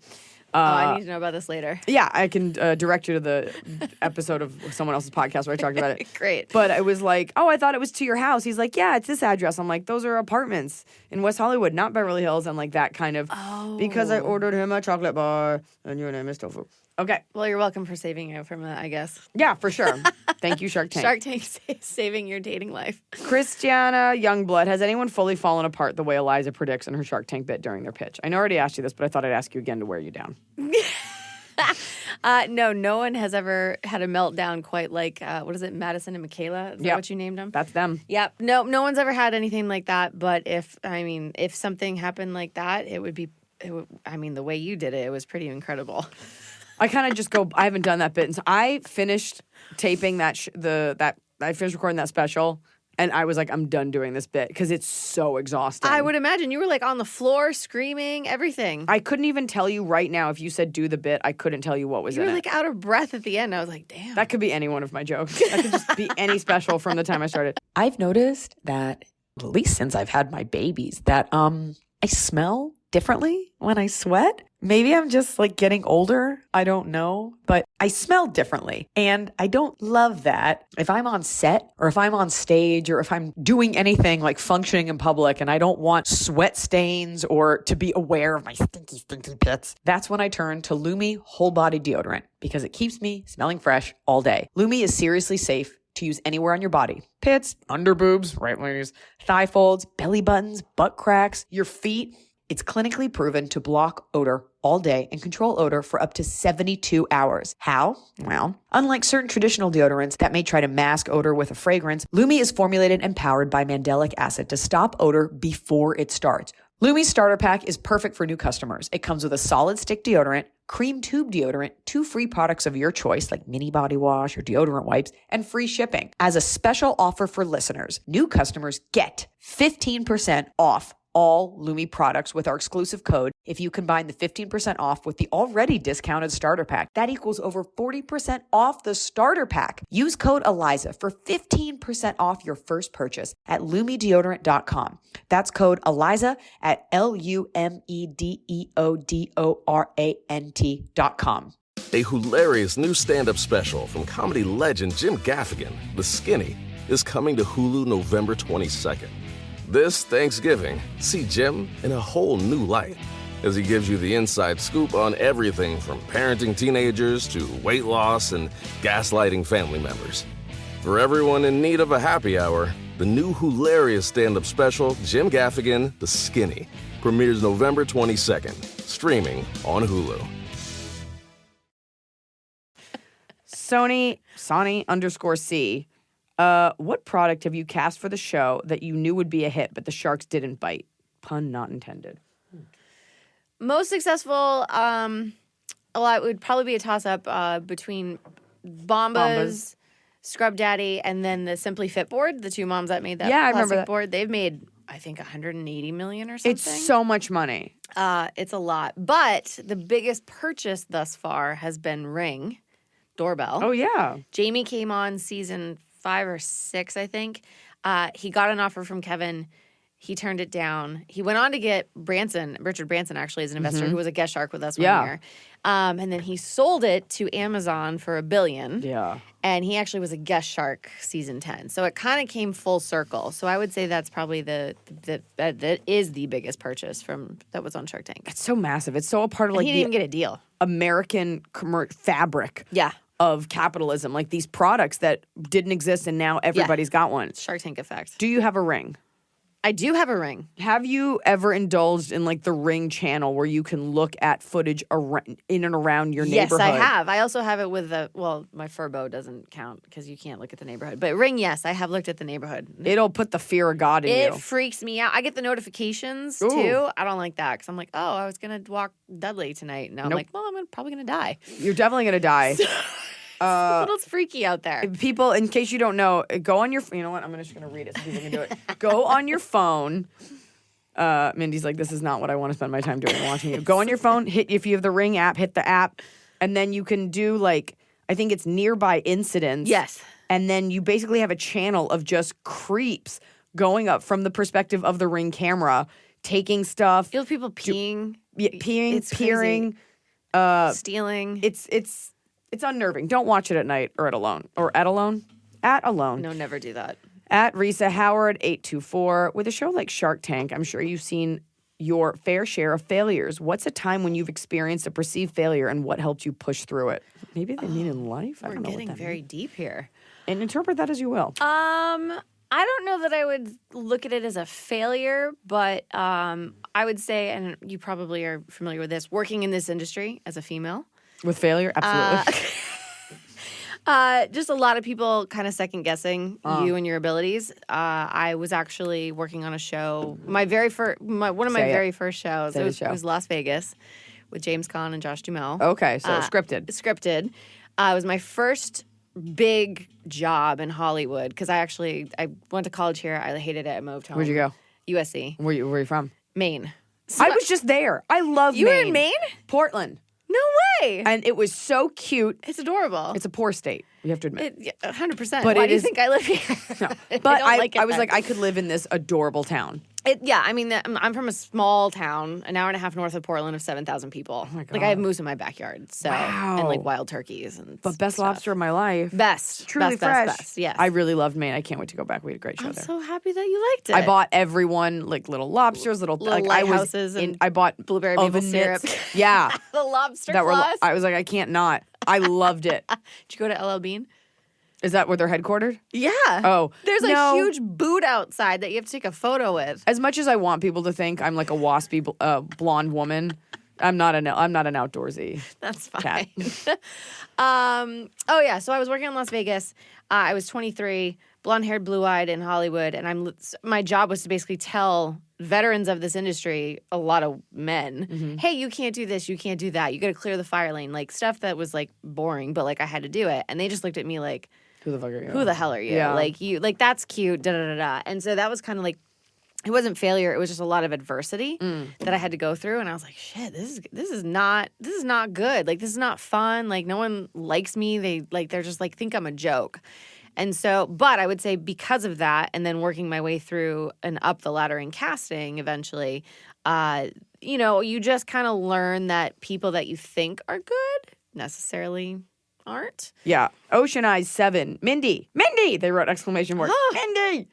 D: I need to know about this later.
C: Yeah, I can direct you to the episode of someone else's podcast where I talked about it.
D: Great.
C: But it was like, oh, I thought it was to your house. He's like, yeah, it's this address. I'm like, those are apartments in West Hollywood, not Beverly Hills. And like that kind of, because I ordered him a chocolate bar and your name is Tofu. Okay.
D: Well, you're welcome for saving you from that, I guess.
C: Yeah, for sure. Thank you, Shark Tank.
D: Shark Tank saving your dating life.
C: Christiana Youngblood, has anyone fully fallen apart the way Iliza predicts in her Shark Tank bit during their pitch? I know I already asked you this, but I thought I'd ask you again to wear you down.
D: No one has ever had a meltdown quite like, what is it, Madison and Michaela? Is that what you named them?
C: That's them.
D: Yep. No one's ever had anything like that. But if something happened like that, the way you did it, it was pretty incredible.
C: I kind of just go, I haven't done that bit. And so I finished taping I finished recording that special. And I was like, I'm done doing this bit because it's so exhausting.
D: I would imagine you were like on the floor screaming, everything.
C: I couldn't even tell you right now if you said do the bit. I couldn't tell you what was
D: You
C: in
D: were
C: it.
D: like out of breath at the end. I was like, damn.
C: That could be any one of my jokes. That could just be any special from the time I started.
E: I've noticed that, at least since I've had my babies, that I smell differently when I sweat. Maybe I'm just like getting older. I don't know, but I smell differently. And I don't love that. If I'm on set or if I'm on stage or if I'm doing anything like functioning in public and I don't want sweat stains or to be aware of my stinky pits, that's when I turn to Lumi whole body deodorant because it keeps me smelling fresh all day. Lumi is seriously safe to use anywhere on your body. Pits, under boobs, right ladies, thigh folds, belly buttons, butt cracks, your feet. It's clinically proven to block odor all day and control odor for up to 72 hours. How? Well, unlike certain traditional deodorants that may try to mask odor with a fragrance, Lumi is formulated and powered by mandelic acid to stop odor before it starts. Lumi's starter pack is perfect for new customers. It comes with a solid stick deodorant, cream tube deodorant, 2 free products of your choice like mini body wash or deodorant wipes, and free shipping. As a special offer for listeners, new customers get 15% off all Lumi products with our exclusive code. If you combine the 15% off with the already discounted starter pack, that equals over 40% off the starter pack. Use code Iliza for 15% off your first purchase at LumiDeodorant.com. That's code Iliza at LumiDeodorant.com.
A: A hilarious new stand-up special from comedy legend Jim Gaffigan, The Skinny, is coming to Hulu November 22nd. This Thanksgiving, see Jim in a whole new light as he gives you the inside scoop on everything from parenting teenagers to weight loss and gaslighting family members. For everyone in need of a happy hour, the new hilarious stand-up special, Jim Gaffigan, The Skinny, premieres November 22nd, streaming on Hulu.
C: Sonny_C. What product have you cast for the show that you knew would be a hit, but the sharks didn't bite? Pun not intended.
D: Most successful, it would probably be a toss-up between Bombas, Scrub Daddy, and then the Simply Fit board, the 2 moms that made that
C: I
D: plastic
C: remember that.
D: board. They've made, I think, $180 million or something.
C: It's so much money.
D: It's a lot. But the biggest purchase thus far has been Ring doorbell.
C: Oh, yeah.
D: Jamie came on season 5 or 6, I think. He got an offer from Kevin. He turned it down. He went on to get Richard Branson, actually, as an investor who was a guest shark with us one year. And then he sold it to Amazon for $1 billion.
C: Yeah.
D: And he actually was a guest shark season 10. So it kind of came full circle. So I would say that's probably that is the biggest purchase that was on Shark Tank.
C: It's so massive. It's so a part of
D: And
C: like
D: he
C: the
D: didn't get a deal.
C: American fabric.
D: Yeah.
C: Of capitalism, like these products that didn't exist and now everybody's got one.
D: Shark Tank effect.
C: Do you have a Ring?
D: I do have a Ring.
C: Have you ever indulged in like the Ring channel where you can look at footage in and around your neighborhood?
D: Yes, I have. I also have it with my Furbo doesn't count because you can't look at the neighborhood. But Ring, yes, I have looked at the neighborhood.
C: It'll put the fear of God in
D: It
C: you.
D: freaks me out. I get the notifications
C: Ooh.
D: too. I don't like that because I'm like, oh, I was going to walk Dudley tonight. Now I'm like, well, probably going to die.
C: You're definitely going to die.
D: It's a little freaky out there.
C: People, in case you don't know, go on your, you know what, I'm just going to read it so people can do it. Go on your phone Mindy's like, this is not what I want to spend my time doing watching you. Go on your phone, if you have the Ring app, hit the app, and then you can do like, I think it's nearby incidents.
D: Yes.
C: And then you basically have a channel of just creeps going up from the perspective of the Ring camera, taking stuff.
D: You'll have people peeing.
C: Peeing,
D: It's
C: peering.
D: Stealing.
C: It's unnerving. Don't watch it at night or at alone. Or at alone? At alone.
D: No, never do that.
C: At Risa Howard 824. With a show like Shark Tank, I'm sure you've seen your fair share of failures. What's a time when you've experienced a perceived failure and what helped you push through it? Maybe they mean in life. I
D: We're
C: don't know
D: getting
C: what that
D: very
C: means.
D: deep here.
C: And interpret that as you will.
D: I don't know that I would look at it as a failure, but I would say, and you probably are familiar with this, working in this industry as a female.
C: With failure? Absolutely.
D: Just a lot of people kind of second guessing you and your abilities. I was actually working on a show. One of my very first shows.
C: Say
D: It
C: the
D: was,
C: show.
D: it was Las Vegas with James Caan and Josh Duhamel.
C: Okay, so scripted.
D: Scripted. It was my first big job in Hollywood because I went to college here. I hated it. I moved home.
C: Where'd you go?
D: USC,
C: Where you from?
D: Maine.
C: I was just there. I love
D: You
C: Maine.
D: were in Maine?
C: Portland.
D: No way.
C: And it was so cute.
D: It's adorable.
C: It's a poor state, you have to admit.
D: 100%.
C: But
D: Why
C: it
D: do you
C: is-
D: think I live here?
C: But
D: don't
C: I
D: like it
C: was
D: then.
C: like, I could live in this adorable town.
D: I mean, I'm from a small town, an hour and a half north of Portland, of 7,000 people.
C: Oh my God.
D: Like, I have moose in my backyard, so and like
C: Wow.
D: wild turkeys and.
C: But best
D: stuff.
C: lobster of my life.
D: Best,
C: Truly
D: best,
C: fresh.
D: best. Yes,
C: I really loved Maine. I can't wait to go back. We had a great show
D: I'm
C: there.
D: so happy that you liked it.
C: I bought everyone like little lobsters, little like, I was
D: lighthouses
C: in,
D: and
C: I bought
D: blueberry maple
C: oven mitts.
D: syrup.
C: Yeah,
D: the lobster
C: that were.
D: claws.
C: I was like, I can't not. I loved it.
D: Did you go to LL Bean?
C: Is that where they're headquartered?
D: Yeah.
C: Oh,
D: There's
C: no.
D: a huge boot outside that you have to take a photo with.
C: As much as I want people to think I'm like a waspy blonde woman, I'm not an outdoorsy.
D: That's
C: Cat.
D: fine. Oh yeah, so I was working in Las Vegas. I was 23, blonde-haired, blue-eyed in Hollywood, and my job was to basically tell veterans of this industry, a lot of men, hey, you can't do this, you can't do that, you got to clear the fire lane, like stuff that was like boring, but like I had to do it, and they just looked at me like,
C: Who the fuck are you?
D: who the hell are you?
C: Yeah.
D: Like you, like that's cute, da da da da. And so that was kind of like, it wasn't failure. It was just a lot of adversity that I had to go through, and I was like, shit, this is not good. Like this is not fun. Like no one likes me. They're just like think I'm a joke. And so, but I would say because of that, and then working my way through and up the ladder in casting, eventually, you just kind of learn that people that you think are good necessarily aren't.
C: Yeah. Ocean Eyes 7. Mindy. They wrote exclamation mark.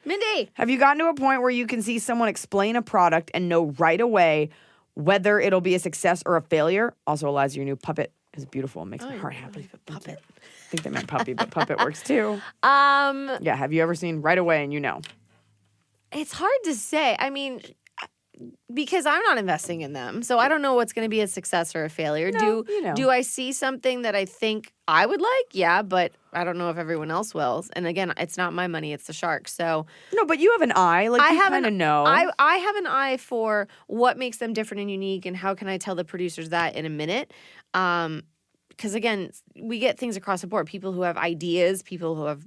C: Mindy. Have you gotten to a point where you can see someone explain a product and know right away whether it'll be a success or a failure? Also, Iliza, your new puppet is beautiful. It makes my heart happy.
D: Puppet.
C: I think they meant puppy, but puppet works too.
D: Um,
C: Yeah. Have you ever seen right away and you know?
D: It's hard to say. I mean, because I'm not investing in them, so I don't know what's going to be a success or a failure.
C: No, you know.
D: Do I see something that I think I would like? Yeah, but I don't know if everyone else will. And again, it's not my money; it's the shark. So
C: No, but you have an eye. Like you kind of know.
D: I have an eye for what makes them different and unique, and how can I tell the producers that in a minute. Because again, we get things across the board. People who have ideas, people who have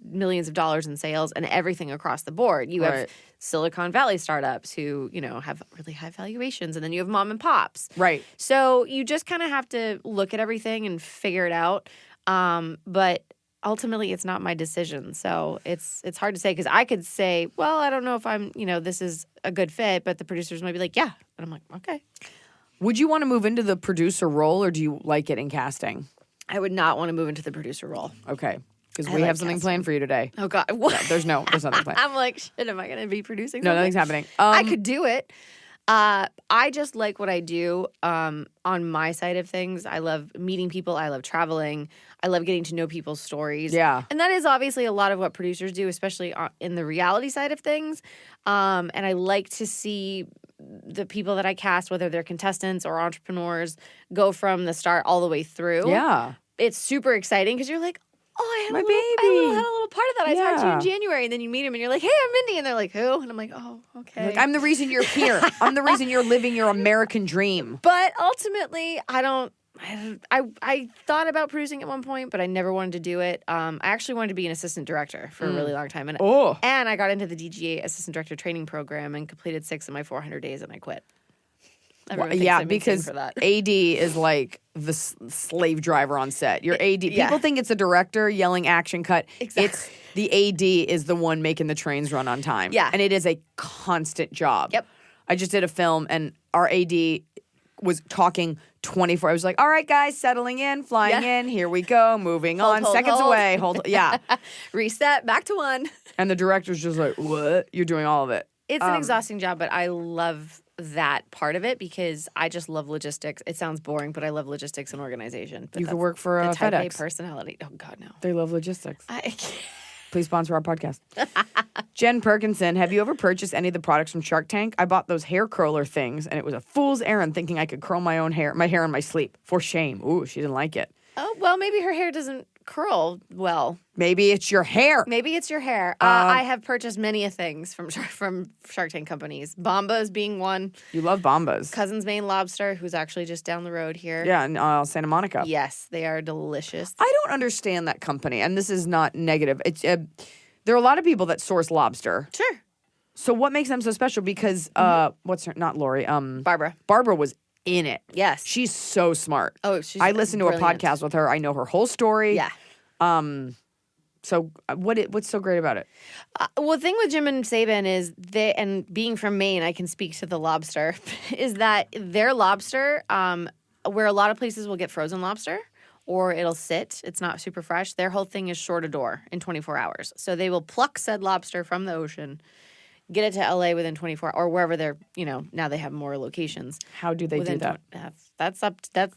D: millions of dollars in sales, and everything across the board. You
C: Right.
D: have Silicon Valley startups who, have really high valuations, and then you have mom and pops.
C: Right.
D: So you just kind of have to look at everything and figure it out. But ultimately, it's not my decision. So it's hard to say, because I could say, well, I don't know if I'm, this is a good fit, but the producers might be like, yeah. And I'm like, okay.
C: Would you want to move into the producer role or do you like it in casting?
D: I would not want to move into the producer role.
C: Okay. Because
D: I
C: we
D: like
C: have something
D: casting.
C: planned for you today.
D: Oh, God. What?
C: There's nothing planned.
D: I'm like, shit, am I going to be producing
C: No,
D: something?
C: nothing's happening.
D: I could do it. I just like what I do on my side of things. I love meeting people. I love traveling. I love getting to know people's stories.
C: Yeah.
D: And that is obviously a lot of what producers do, especially in the reality side of things. And I like to see the people that I cast, whether they're contestants or entrepreneurs, go from the start all the way through.
C: Yeah.
D: It's super exciting because you're like, oh, I had
C: My
D: a
C: baby.
D: little part of that. I talked to you in
C: Yeah.
D: January, and then you meet him, and you're like, hey, I'm Mindy, and they're like, who? And I'm like, oh, okay.
C: Like, I'm the reason you're here. I'm the reason you're living your American dream.
D: But ultimately, I don't I thought about producing at one point, but I never wanted to do it. I actually wanted to be an assistant director for a really long time. And I got into the DGA assistant director training program and completed 6 of my 400 days, and I quit. Everyone thinks I'm insane
C: because
D: for that.
C: AD is like the slave driver on set. Your AD, people think it's a director yelling action cut.
D: Exactly.
C: It's the AD is the one making the trains run on time.
D: Yeah.
C: And it is a constant job.
D: Yep.
C: I just did a film and our AD was talking 24. I was like, all right, guys, settling in, flying in. Here we go. Moving on.
D: hold,
C: Seconds
D: hold.
C: away. Hold. Yeah.
D: Reset, back to 1.
C: And the director's just like, what? You're doing all of it.
D: It's an exhausting job, but I love that part of it because I just love logistics. It sounds boring, but I love logistics and organization. But
C: You could work for
D: the type A
C: FedEx.
D: personality. Oh, God, no.
C: They love logistics.
D: I can't.
C: Please sponsor our podcast. Jen Perkinson, have you ever purchased any of the products from Shark Tank? I bought those hair curler things, and it was a fool's errand thinking I could curl my hair in my sleep. For shame. Ooh, she didn't like it.
D: Oh, well, maybe her hair doesn't curl well.
C: Maybe it's your hair.
D: Maybe it's your hair. I have purchased many a things from Shark Tank companies. Bombas being one.
C: You love Bombas.
D: Cousin's Maine Lobster, who's actually just down the road here.
C: Yeah, in Santa Monica.
D: Yes, they are delicious.
C: I don't understand that company, and this is not negative. It's there are a lot of people that source lobster.
D: Sure.
C: So what makes them so special? Because what's her? Not Lori.
D: Barbara.
C: Barbara was in it.
D: Yes.
C: She's so smart.
D: Oh, she's
C: I listened to a
D: brilliant.
C: podcast with her. I know her whole story.
D: Yeah.
C: So what's so great about it?
D: Well, the thing with Jim and Saban is and being from Maine, I can speak to the lobster, is that their lobster, where a lot of places will get frozen lobster or it'll sit, it's not super fresh, their whole thing is short a door in 24 hours. So they will pluck said lobster from the ocean, get it to LA within 24 or wherever they're, now they have more locations.
C: How do they do that?
D: That's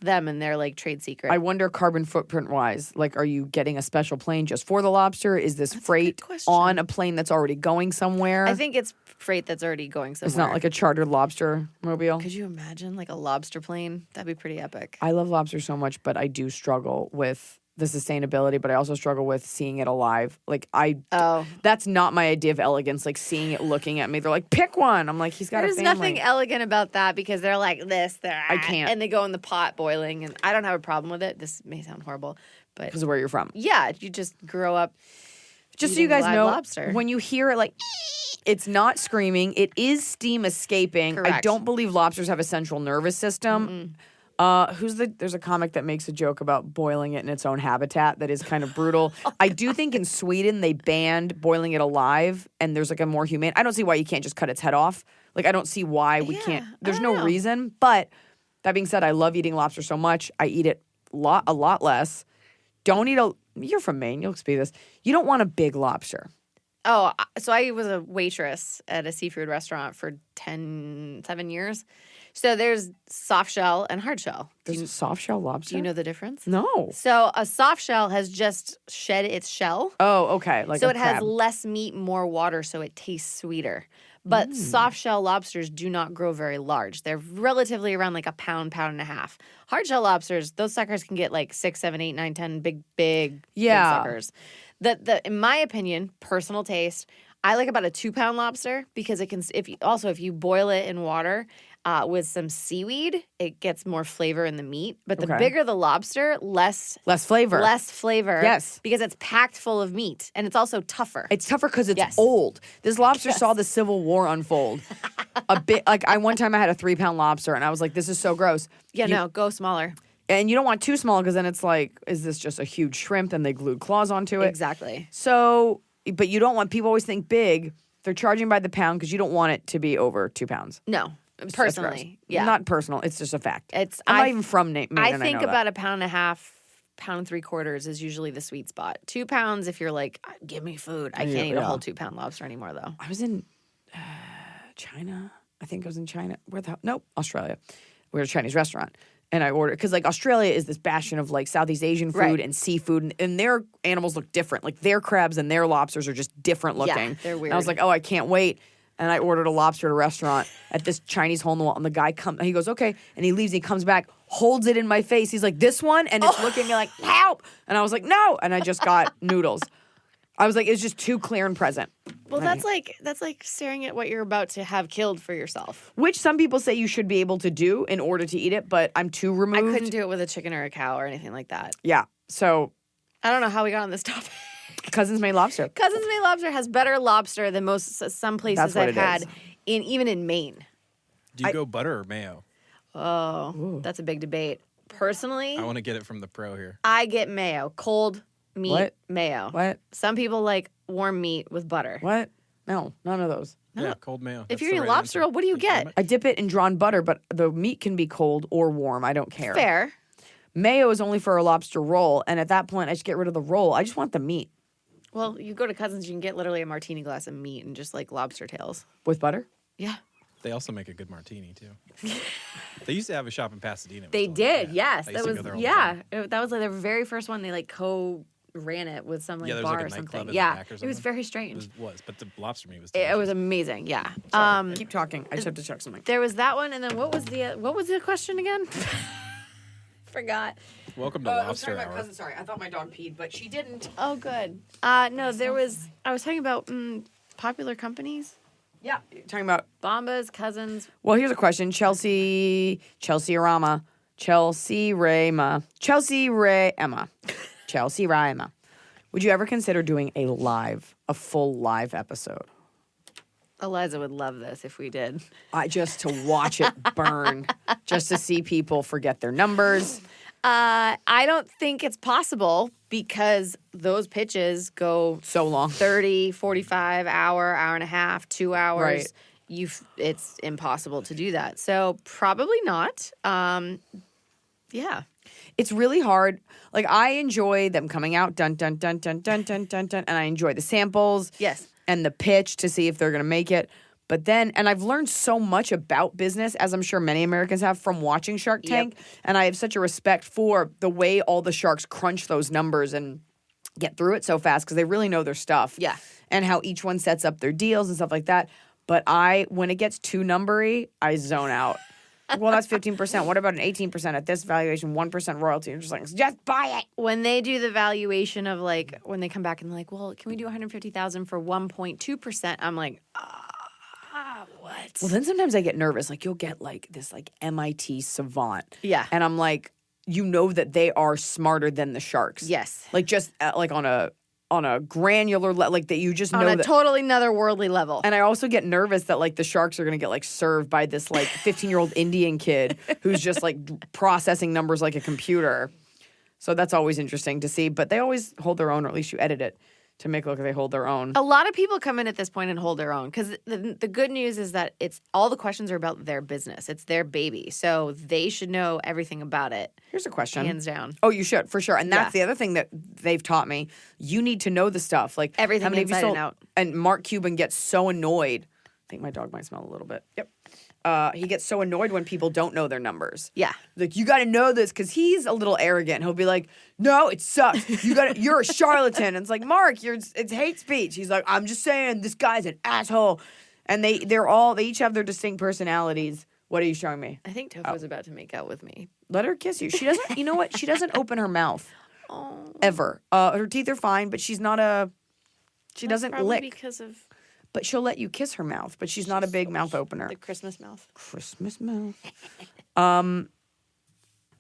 D: them and their like trade secret.
C: I wonder carbon footprint wise, like, are you getting a special plane just for the lobster? Is this freight on a plane that's already going somewhere?
D: I think it's freight that's already going somewhere.
C: It's not like a chartered lobster mobile.
D: Could you imagine like a lobster plane? That'd be pretty epic.
C: I love lobster so much, but I do struggle with the sustainability, but I also struggle with seeing it alive. Like that's not my idea of elegance. Like seeing it looking at me, they're like, pick one. I'm like, he's got
D: There's
C: a family.
D: nothing elegant about that because they're like this,
C: I can't.
D: and they go in the pot boiling, and I don't have a problem with it. This may sound horrible, but
C: because of where you're from.
D: yeah, you just grow up.
C: Just so you guys
D: live
C: know,
D: lobster.
C: when you hear it like, it's not screaming. It is steam escaping. I
D: Correct.
C: don't believe lobsters have a central nervous system. There's a comic that makes a joke about boiling it in its own habitat that is kind of brutal. I do think in Sweden they banned boiling it alive and there's like a more humane. I don't see why you can't just cut its head off. Like I don't see why we can't. There's no reason. But that being said, I love eating lobster so much. I eat it a lot less. Don't eat you're from Maine, you'll speak this. You don't want a big lobster.
D: Oh, so I was a waitress at a seafood restaurant for 7 years. So there's soft shell and hard shell.
C: There's a soft shell lobster.
D: Do you know the difference?
C: No.
D: So a soft shell has just shed its shell.
C: Oh, okay. Like
D: So
C: a
D: it has
C: crab.
D: less meat, more water, so it tastes sweeter. But soft shell lobsters do not grow very large. They're relatively around like a pound and a half. Hard shell lobsters, those suckers can get like 6, 7, 8, 9, 10 big suckers. In my opinion, personal taste, I like about a 2-pound lobster because it can. If you boil it in water with some seaweed, it gets more flavor in the meat. But the bigger the lobster, less
C: flavor.
D: Less flavor.
C: Yes.
D: Because it's packed full of meat and it's also tougher.
C: It's tougher because it's old. This lobster saw the Civil War unfold. A bit like one time I had a 3-pound lobster and I was like, this is so gross.
D: Yeah, no, go smaller.
C: And you don't want too small because then it's like, is this just a huge shrimp and they glued claws onto it?
D: Exactly.
C: So, but you don't want, people always think big. They're charging by the pound because you don't want it to be over 2 pounds.
D: No,
C: That's
D: personally.
C: gross.
D: Yeah.
C: Not personal. It's just a fact.
D: I'm
C: not even from Maine.
D: I think
C: know
D: about
C: that.
D: a pound and a half, pound and 3/4 is usually the sweet spot. 2 pounds if you're like, give me food. I can't eat a whole 2-pound lobster anymore though.
C: I was in China. I think I was in China. Nope, Australia. We were at a Chinese restaurant. And I ordered, because like Australia is this bastion of like Southeast Asian food and seafood, and their animals look different. Like their crabs and their lobsters are just different looking.
D: Yeah, they're weird.
C: And I was like, oh, I can't wait. And I ordered a lobster at a restaurant at this Chinese hole in the wall. And the guy he goes, okay. And he leaves and he comes back, holds it in my face. He's like, this one? And it's looking at me like, help. And I was like, no. And I just got noodles. I was like, it's just too clear and present.
D: Well, that's like staring at what you're about to have killed for yourself.
C: Which some people say you should be able to do in order to eat it, but I'm too removed.
D: I couldn't do it with a chicken or a cow or anything like that.
C: Yeah. So
D: I don't know how we got on this topic.
C: Cousins Made Lobster.
D: Cousins Made Lobster has better lobster than some places I've had, even in Maine.
F: Do you go butter or mayo?
D: Oh, that's a big debate. Personally,
F: I want to get it from the pro here.
D: I get mayo. Cold meat mayo.
C: What?
D: Some people like warm meat with butter.
C: What? No, none of those.
D: No.
F: Yeah, cold mayo.
D: If
F: That's
D: you're
F: the
D: eating
F: right
D: lobster
F: answer.
D: roll, what do you get?
C: I dip it in drawn butter, but the meat can be cold or warm. I don't care.
D: Fair.
C: Mayo is only for a lobster roll, and at that point, I just get rid of the roll. I just want the meat.
D: Well, you go to Cousins, you can get literally a martini glass of meat and just like lobster tails.
C: With butter?
D: Yeah.
F: They also make a good martini too. They used to have a shop in Pasadena.
D: They did, yes.
F: I
D: That
F: used to
D: was
F: go there all the time.
D: that was like their very first one. They like ran it with some like
F: Yeah, there was
D: bar
F: like a
D: or
F: nightclub
D: something.
F: in the
D: Yeah,
F: back or
D: it was
F: something.
D: very
F: It
D: strange.
F: was, but the lobster meat was
D: It was
F: delicious.
D: amazing. Yeah.
C: Keep talking. I just have to check something.
D: There was that one, and then what was the question again? Forgot.
F: Welcome to
C: I was
F: Lobster
C: talking about
F: Hour.
C: cousin. Sorry, I thought my dog peed, but she didn't.
D: Oh, good. No, there was. I was talking about popular companies.
C: Yeah, you're talking about.
D: Bombas, Cousins.
C: Well, here's a question: Chelsea Rama, Chelsea Rama. Would you ever consider doing a full live episode?
D: Eliza would love this if we did.
C: Just to watch it burn, just to see people forget their numbers.
D: I don't think it's possible because those pitches go
C: So long.
D: 30, 45, hour and a half, 2 hours.
C: Right.
D: It's impossible to do that. So probably not. Yeah.
C: It's really hard. Like, I enjoy them coming out, dun, dun, dun, dun, dun, dun, dun, dun, and I enjoy the samples.
D: Yes.
C: And the pitch to see if they're going to make it. But then, and I've learned so much about business, as I'm sure many Americans have, from watching Shark Tank.
D: Yep.
C: And I have such a respect for the way all the sharks crunch those numbers and get through it so fast because they really know their stuff.
D: Yeah.
C: And how each one sets up their deals and stuff like that. But when it gets too numbery, I zone out. Well, that's 15%. What about an 18% at this valuation, 1% royalty? I'm just like, just buy it.
D: When they do the valuation of like, when they come back and they're like, well, can we do 150,000 for 1.2%? I'm like, what?
C: Well, then sometimes I get nervous. Like, you'll get like this like MIT savant.
D: Yeah.
C: And I'm like, you know that they are smarter than the sharks.
D: Yes.
C: Like, just like on a granular level, like that you just know
D: On a
C: that.
D: totally otherworldly level.
C: And I also get nervous that like the sharks are going to get like served by this like 15-year-old Indian kid who's just like processing numbers like a computer. So that's always interesting to see. But they always hold their own, or at least you edit it to make it look like they hold their own.
D: A lot of people come in at this point and hold their own because the good news is that it's all the questions are about their business. It's their baby. So they should know everything about it.
C: Here's a question.
D: Hands down.
C: Oh, you should, for sure. And that's
D: Yeah.
C: the other thing that they've taught me. You need to know the stuff. Like
D: Everything
C: how many of you
D: inside and
C: sold-
D: out.
C: And Mark Cuban gets so annoyed. I think my dog might smell a little bit. Yep. He gets so annoyed when people don't know their numbers.
D: Yeah.
C: Like, you got to know this because he's a little arrogant. He'll be like, no, it sucks. You're a charlatan. And it's like, Mark, it's hate speech. He's like, I'm just saying this guy's an asshole. And they each have their distinct personalities. What are you showing me?
D: I think Tofo's about to make out with me.
C: Let her kiss you. She doesn't, you know what? She doesn't open her mouth. Ever. Her teeth are fine, but she doesn't
D: Probably
C: lick.
D: because of
C: But she'll let you kiss her mouth, but she's not a big mouth opener.
D: the Christmas mouth.
C: Christmas mouth.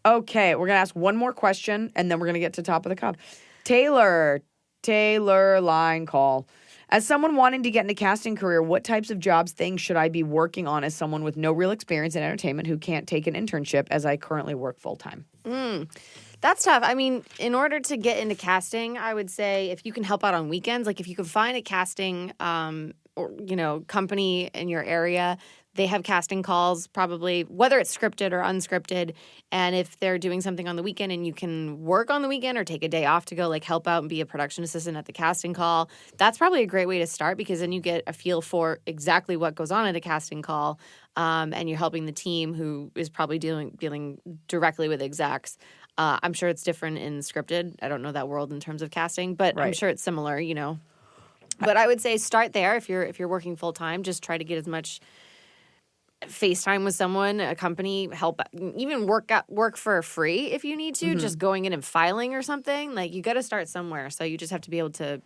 C: Okay, we're gonna ask one more question, and then we're gonna get to top of the cup. Taylor line call. As someone wanting to get into casting career, what types of jobs, things should I be working on as someone with no real experience in entertainment who can't take an internship as I currently work full time?
D: That's tough. I mean, in order to get into casting, I would say if you can help out on weekends, like if you can find a casting company in your area, they have casting calls probably, whether it's scripted or unscripted. And if they're doing something on the weekend and you can work on the weekend or take a day off to go like help out and be a production assistant at the casting call, that's probably a great way to start because then you get a feel for exactly what goes on at a casting call. And you're helping the team who is probably dealing directly with execs. I'm sure it's different in scripted. I don't know that world in terms of casting, but I'm
C: Right.
D: sure it's similar, you know. But I would say start there if you're working full time. Just try to get as much FaceTime with someone, a company, help, even work for free if you need to. Just going in and filing or something. Like you got to start somewhere. So you just have to be able to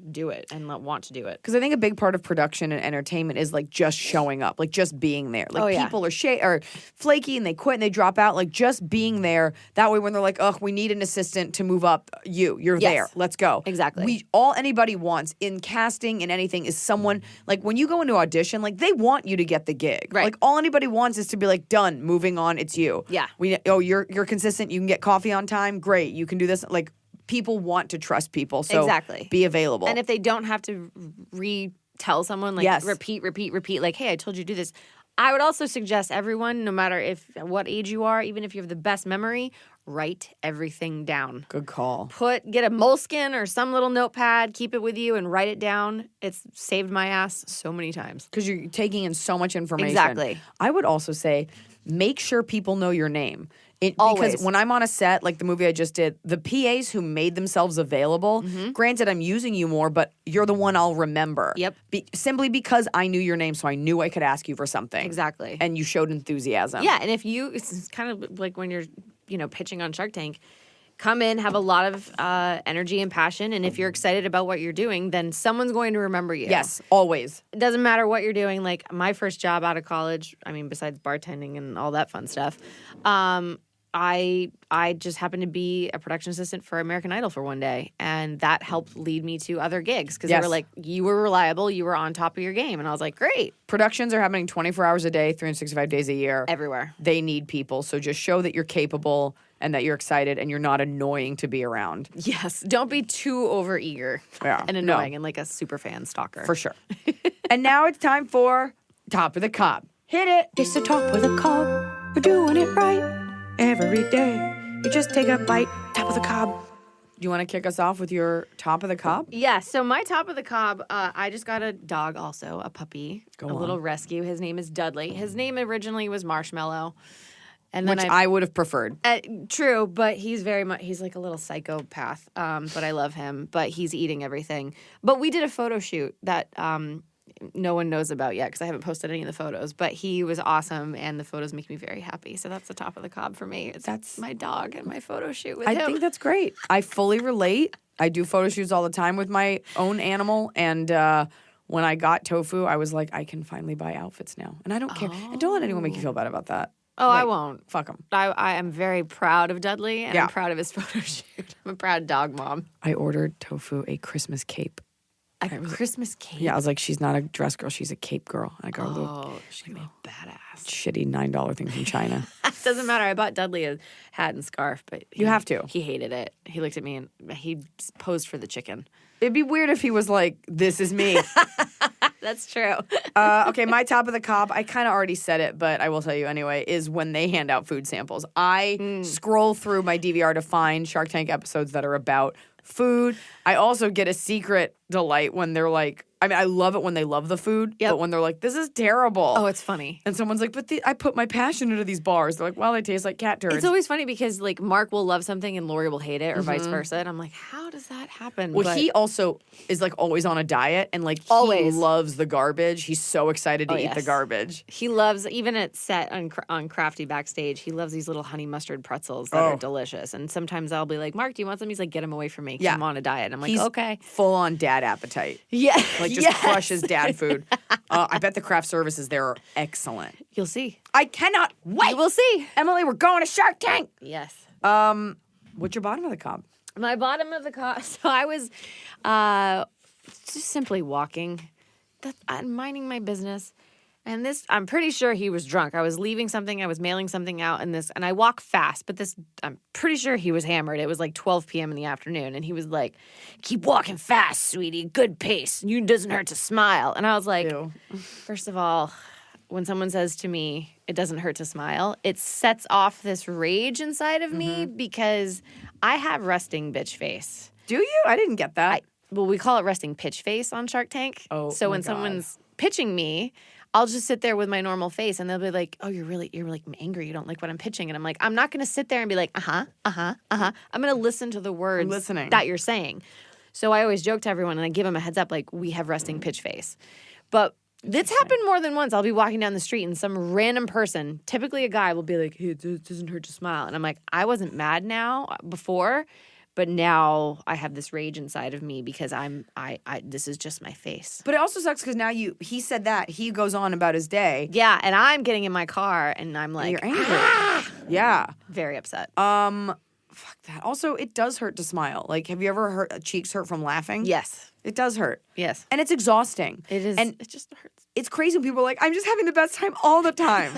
D: do it and want to do it.
C: Because I think a big part of production and entertainment is like just showing up, like just being there. Like people are flaky and they quit and they drop out. Like just being there. That way, when they're like, "Ugh, we need an assistant to move up," you're there. Let's go.
D: Exactly.
C: All anybody wants in casting and anything is someone like when you go into audition, like they want you to get the gig.
D: Right.
C: Like all anybody wants is to be like, "Done, moving on. It's you."
D: Yeah.
C: You're consistent. You can get coffee on time. Great. You can do this. Like. People want to trust people, so be available.
D: And if they don't have to retell someone, like repeat, like, hey, I told you to do this. I would also suggest everyone, no matter what age you are, even if you have the best memory, write everything down.
C: Good call.
D: Get a moleskin or some little notepad, keep it with you and write it down. It's saved my ass so many times.
C: Because you're taking in so much information.
D: Exactly.
C: I would also say, make sure people know your name.
D: Always.
C: Because when I'm on a set, like the movie I just did, the PAs who made themselves available, granted I'm using you more, but you're the one I'll remember.
D: Yep.
C: Simply because I knew your name, so I knew I could ask you for something.
D: Exactly.
C: And you showed enthusiasm.
D: Yeah, and it's kind of like when you're, pitching on Shark Tank, come in, have a lot of energy and passion, and if you're excited about what you're doing, then someone's going to remember you.
C: Yes, always.
D: It doesn't matter what you're doing. Like my first job out of college, I mean, besides bartending and all that fun stuff, I just happened to be a production assistant for American Idol for one day, and that helped lead me to other gigs because they were like, you were reliable, you were on top of your game, and I was like, great.
C: Productions are happening 24 hours a day, 365 days a year.
D: Everywhere.
C: They need people, so just show that you're capable and that you're excited and you're not annoying to be around.
D: Yes, don't be too overeager and annoying and like a super fan stalker.
C: For sure. And now it's time for Top of the Cob. Hit it.
E: It's the top of the cob. We're doing it right. Every day, you just take a bite, top of the cob.
C: Do you want to kick us off with your top of the cob?
D: Yeah, so my top of the cob, I just got a dog also, a puppy, little rescue. His name is Dudley. His name originally was Marshmallow. And then
C: Which I would have preferred.
D: True, but he's like a little psychopath, but I love him. But he's eating everything. But we did a photo shoot that no one knows about yet because I haven't posted any of the photos. But he was awesome, and the photos make me very happy. So that's the top of the cob for me. That's my dog and my photo shoot with him.
C: I think that's great. I fully relate. I do photo shoots all the time with my own animal, and when I got Tofu, I was like, I can finally buy outfits now, and I don't care. And don't let anyone make you feel bad about that.
D: Oh, I won't.
C: Fuck him.
D: I am very proud of Dudley, and I'm proud of his photo shoot. I'm a proud dog mom.
C: I ordered Tofu a Christmas cape.
D: A Christmas cape?
C: Yeah, I was like, she's not a dress girl, she's a cape girl. And I got a little
D: she's badass.
C: shitty $9 thing from China.
D: Doesn't matter. I bought Dudley a hat and scarf, but
C: you have to.
D: He hated it. He looked at me and he posed for the chicken.
C: It'd be weird if he was like, this is me.
D: That's true.
C: Okay, my top of the cob, I kind of already said it, but I will tell you anyway, is when they hand out food samples. I scroll through my DVR to find Shark Tank episodes that are about food. I also get a secret delight when they're like, I mean, I love it when they love the food, but when they're like, this is terrible.
D: Oh, it's funny.
C: And someone's like, but I put my passion into these bars. They're like, well, they taste like cat turds.
D: It's always funny because like Mark will love something and Lori will hate it or vice versa. And I'm like, how does that happen?
C: Well, he also is like always on a diet and like he loves the garbage. He's so excited to eat the garbage.
D: He loves, even at set on Crafty backstage, he loves these little honey mustard pretzels that are delicious. And sometimes I'll be like, Mark, do you want some? He's like, get them away from me. I'm on a diet. And I'm like,
C: he's
D: okay.
C: Full on dad appetite.
D: Yeah.
C: Like just crushes dad food. I bet the craft services there are excellent.
D: You'll see.
C: I cannot wait.
D: You will see.
C: Emily, we're going to Shark Tank.
D: Yes.
C: What's your bottom of the cob?
D: My bottom of the cob. So I was just simply walking, minding my business. And I'm pretty sure he was drunk. I was leaving something, I was mailing something out, and I walk fast, but I'm pretty sure he was hammered. It was like 12 p.m. in the afternoon, and he was like, keep walking fast, sweetie, good pace. You doesn't hurt to smile. And I was like, first of all, when someone says to me, it doesn't hurt to smile, it sets off this rage inside of me because I have resting bitch face.
C: Do you? I didn't get that.
D: Well, we call it resting pitch face on Shark Tank.
C: Oh,
D: so when someone's pitching me, I'll just sit there with my normal face and they'll be like, oh, you're really angry. You don't like what I'm pitching. And I'm like, I'm not going to sit there and be like, I'm going to listen to the words that you're saying. So I always joke to everyone and I give them a heads up, like, we have resting pitch face. But it's happened more than once. I'll be walking down the street and some random person, typically a guy, will be like, hey, it doesn't hurt to smile. And I'm like, I wasn't mad before, But now I have this rage inside of me because I this is just my face.
C: But it also sucks because now he said that. He goes on about his day.
D: Yeah, and I'm getting in my car and I'm like,
C: You're angry. Yeah.
D: very upset.
C: Fuck that. Also, it does hurt to smile. Like, have you ever hurt cheeks hurt from laughing?
D: Yes.
C: It does hurt.
D: Yes.
C: And it's exhausting.
D: It is.
C: And
D: it just hurts.
C: it's crazy when people are like, I'm just having the best time all the time.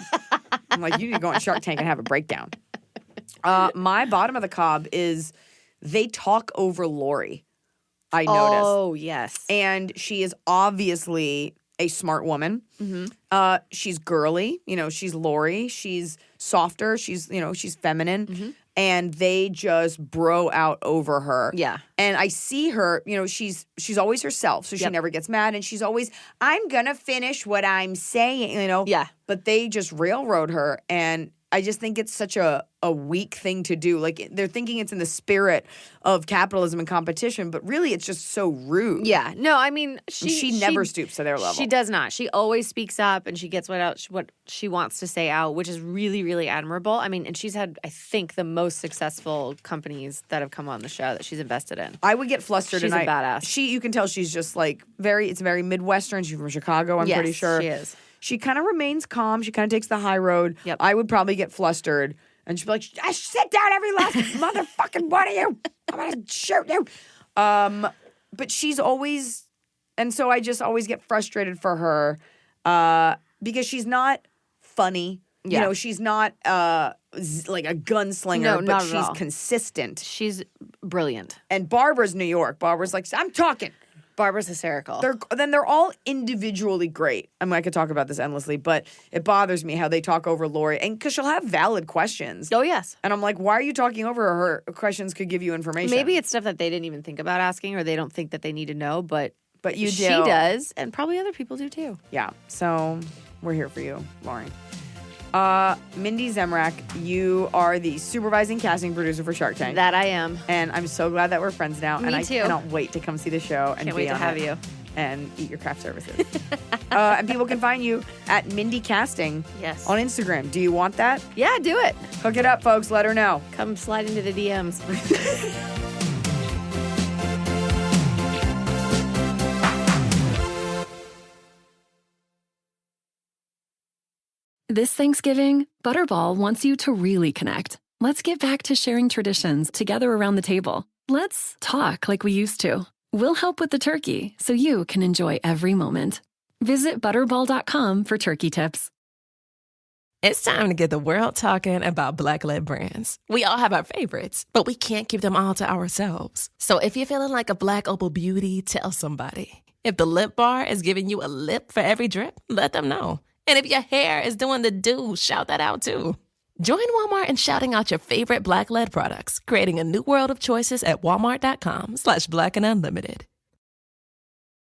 C: I'm like, you need to go on Shark Tank and have a breakdown. My bottom of the cob is they talk over Lori. I noticed.
D: Oh, yes.
C: And she is obviously a smart woman. She's girly. You know, she's Lori. She's softer. She's feminine. And they just bro out over her.
D: Yeah.
C: And I see her, she's always herself. So she never gets mad. And she's always, I'm going to finish what I'm saying,
D: Yeah.
C: But they just railroad her. And I just think it's such a weak thing to do. Like, they're thinking it's in the spirit of capitalism and competition, but really it's just so rude.
D: Yeah. No, I mean,
C: She never stoops to their level.
D: She does not. She always speaks up and she gets what she wants to say out, which is really, really admirable. I mean, and she's had, I think, the most successful companies that have come on the show that she's invested in.
C: I would get flustered.
D: She's
C: and
D: a badass.
C: You can tell she's just like it's very Midwestern. She's from Chicago, I'm
D: Yes,
C: pretty sure.
D: she is.
C: She kind of remains calm. She kind of takes the high road.
D: Yep.
C: I would probably get flustered. And she'd be like, sit down, every last motherfucking one of you. I'm going to shoot you. But she's always, and so I just always get frustrated for her because she's not funny.
D: Yeah.
C: She's not like a gunslinger,
D: No,
C: but
D: not at
C: she's
D: all.
C: consistent.
D: She's brilliant.
C: And Barbara's New York. Barbara's like, I'm talking.
D: Barbara's hysterical.
C: They're all individually great. I mean, I could talk about this endlessly, but it bothers me how they talk over Lori, and because she'll have valid questions.
D: Oh, yes.
C: And I'm like, why are you talking over her? Her questions could give you information.
D: Maybe it's stuff that they didn't even think about asking or they don't think that they need to know, but
C: you do.
D: she does, and probably other people do too.
C: Yeah. So we're here for you, Lori. Mindy Zemrak, you are the supervising casting producer for Shark Tank.
D: That I am.
C: And I'm so glad that we're friends now.
D: Me
C: and I
D: too.
C: cannot wait to come see the show and
D: Can't
C: be
D: wait to
C: on
D: have
C: it
D: you.
C: and eat your craft services. And people can find you at Mindy Casting
D: Yes.
C: on Instagram. Do you want that?
D: Yeah, do it.
C: Hook it up, folks. Let her know.
D: Come slide into the DMs.
G: This Thanksgiving, Butterball wants you to really connect. Let's get back to sharing traditions together around the table. Let's talk like we used to. We'll help with the turkey so you can enjoy every moment. Visit Butterball.com for turkey tips.
H: It's time to get the world talking about Black-led brands. We all have our favorites, but we can't keep them all to ourselves. So if you're feeling like a Black Opal beauty, tell somebody. If the Lip Bar is giving you a lip for every drip, let them know. And if your hair is doing the do, shout that out too. Join Walmart in shouting out your favorite Black-led products, creating a new world of choices at walmart.com/Black and Unlimited.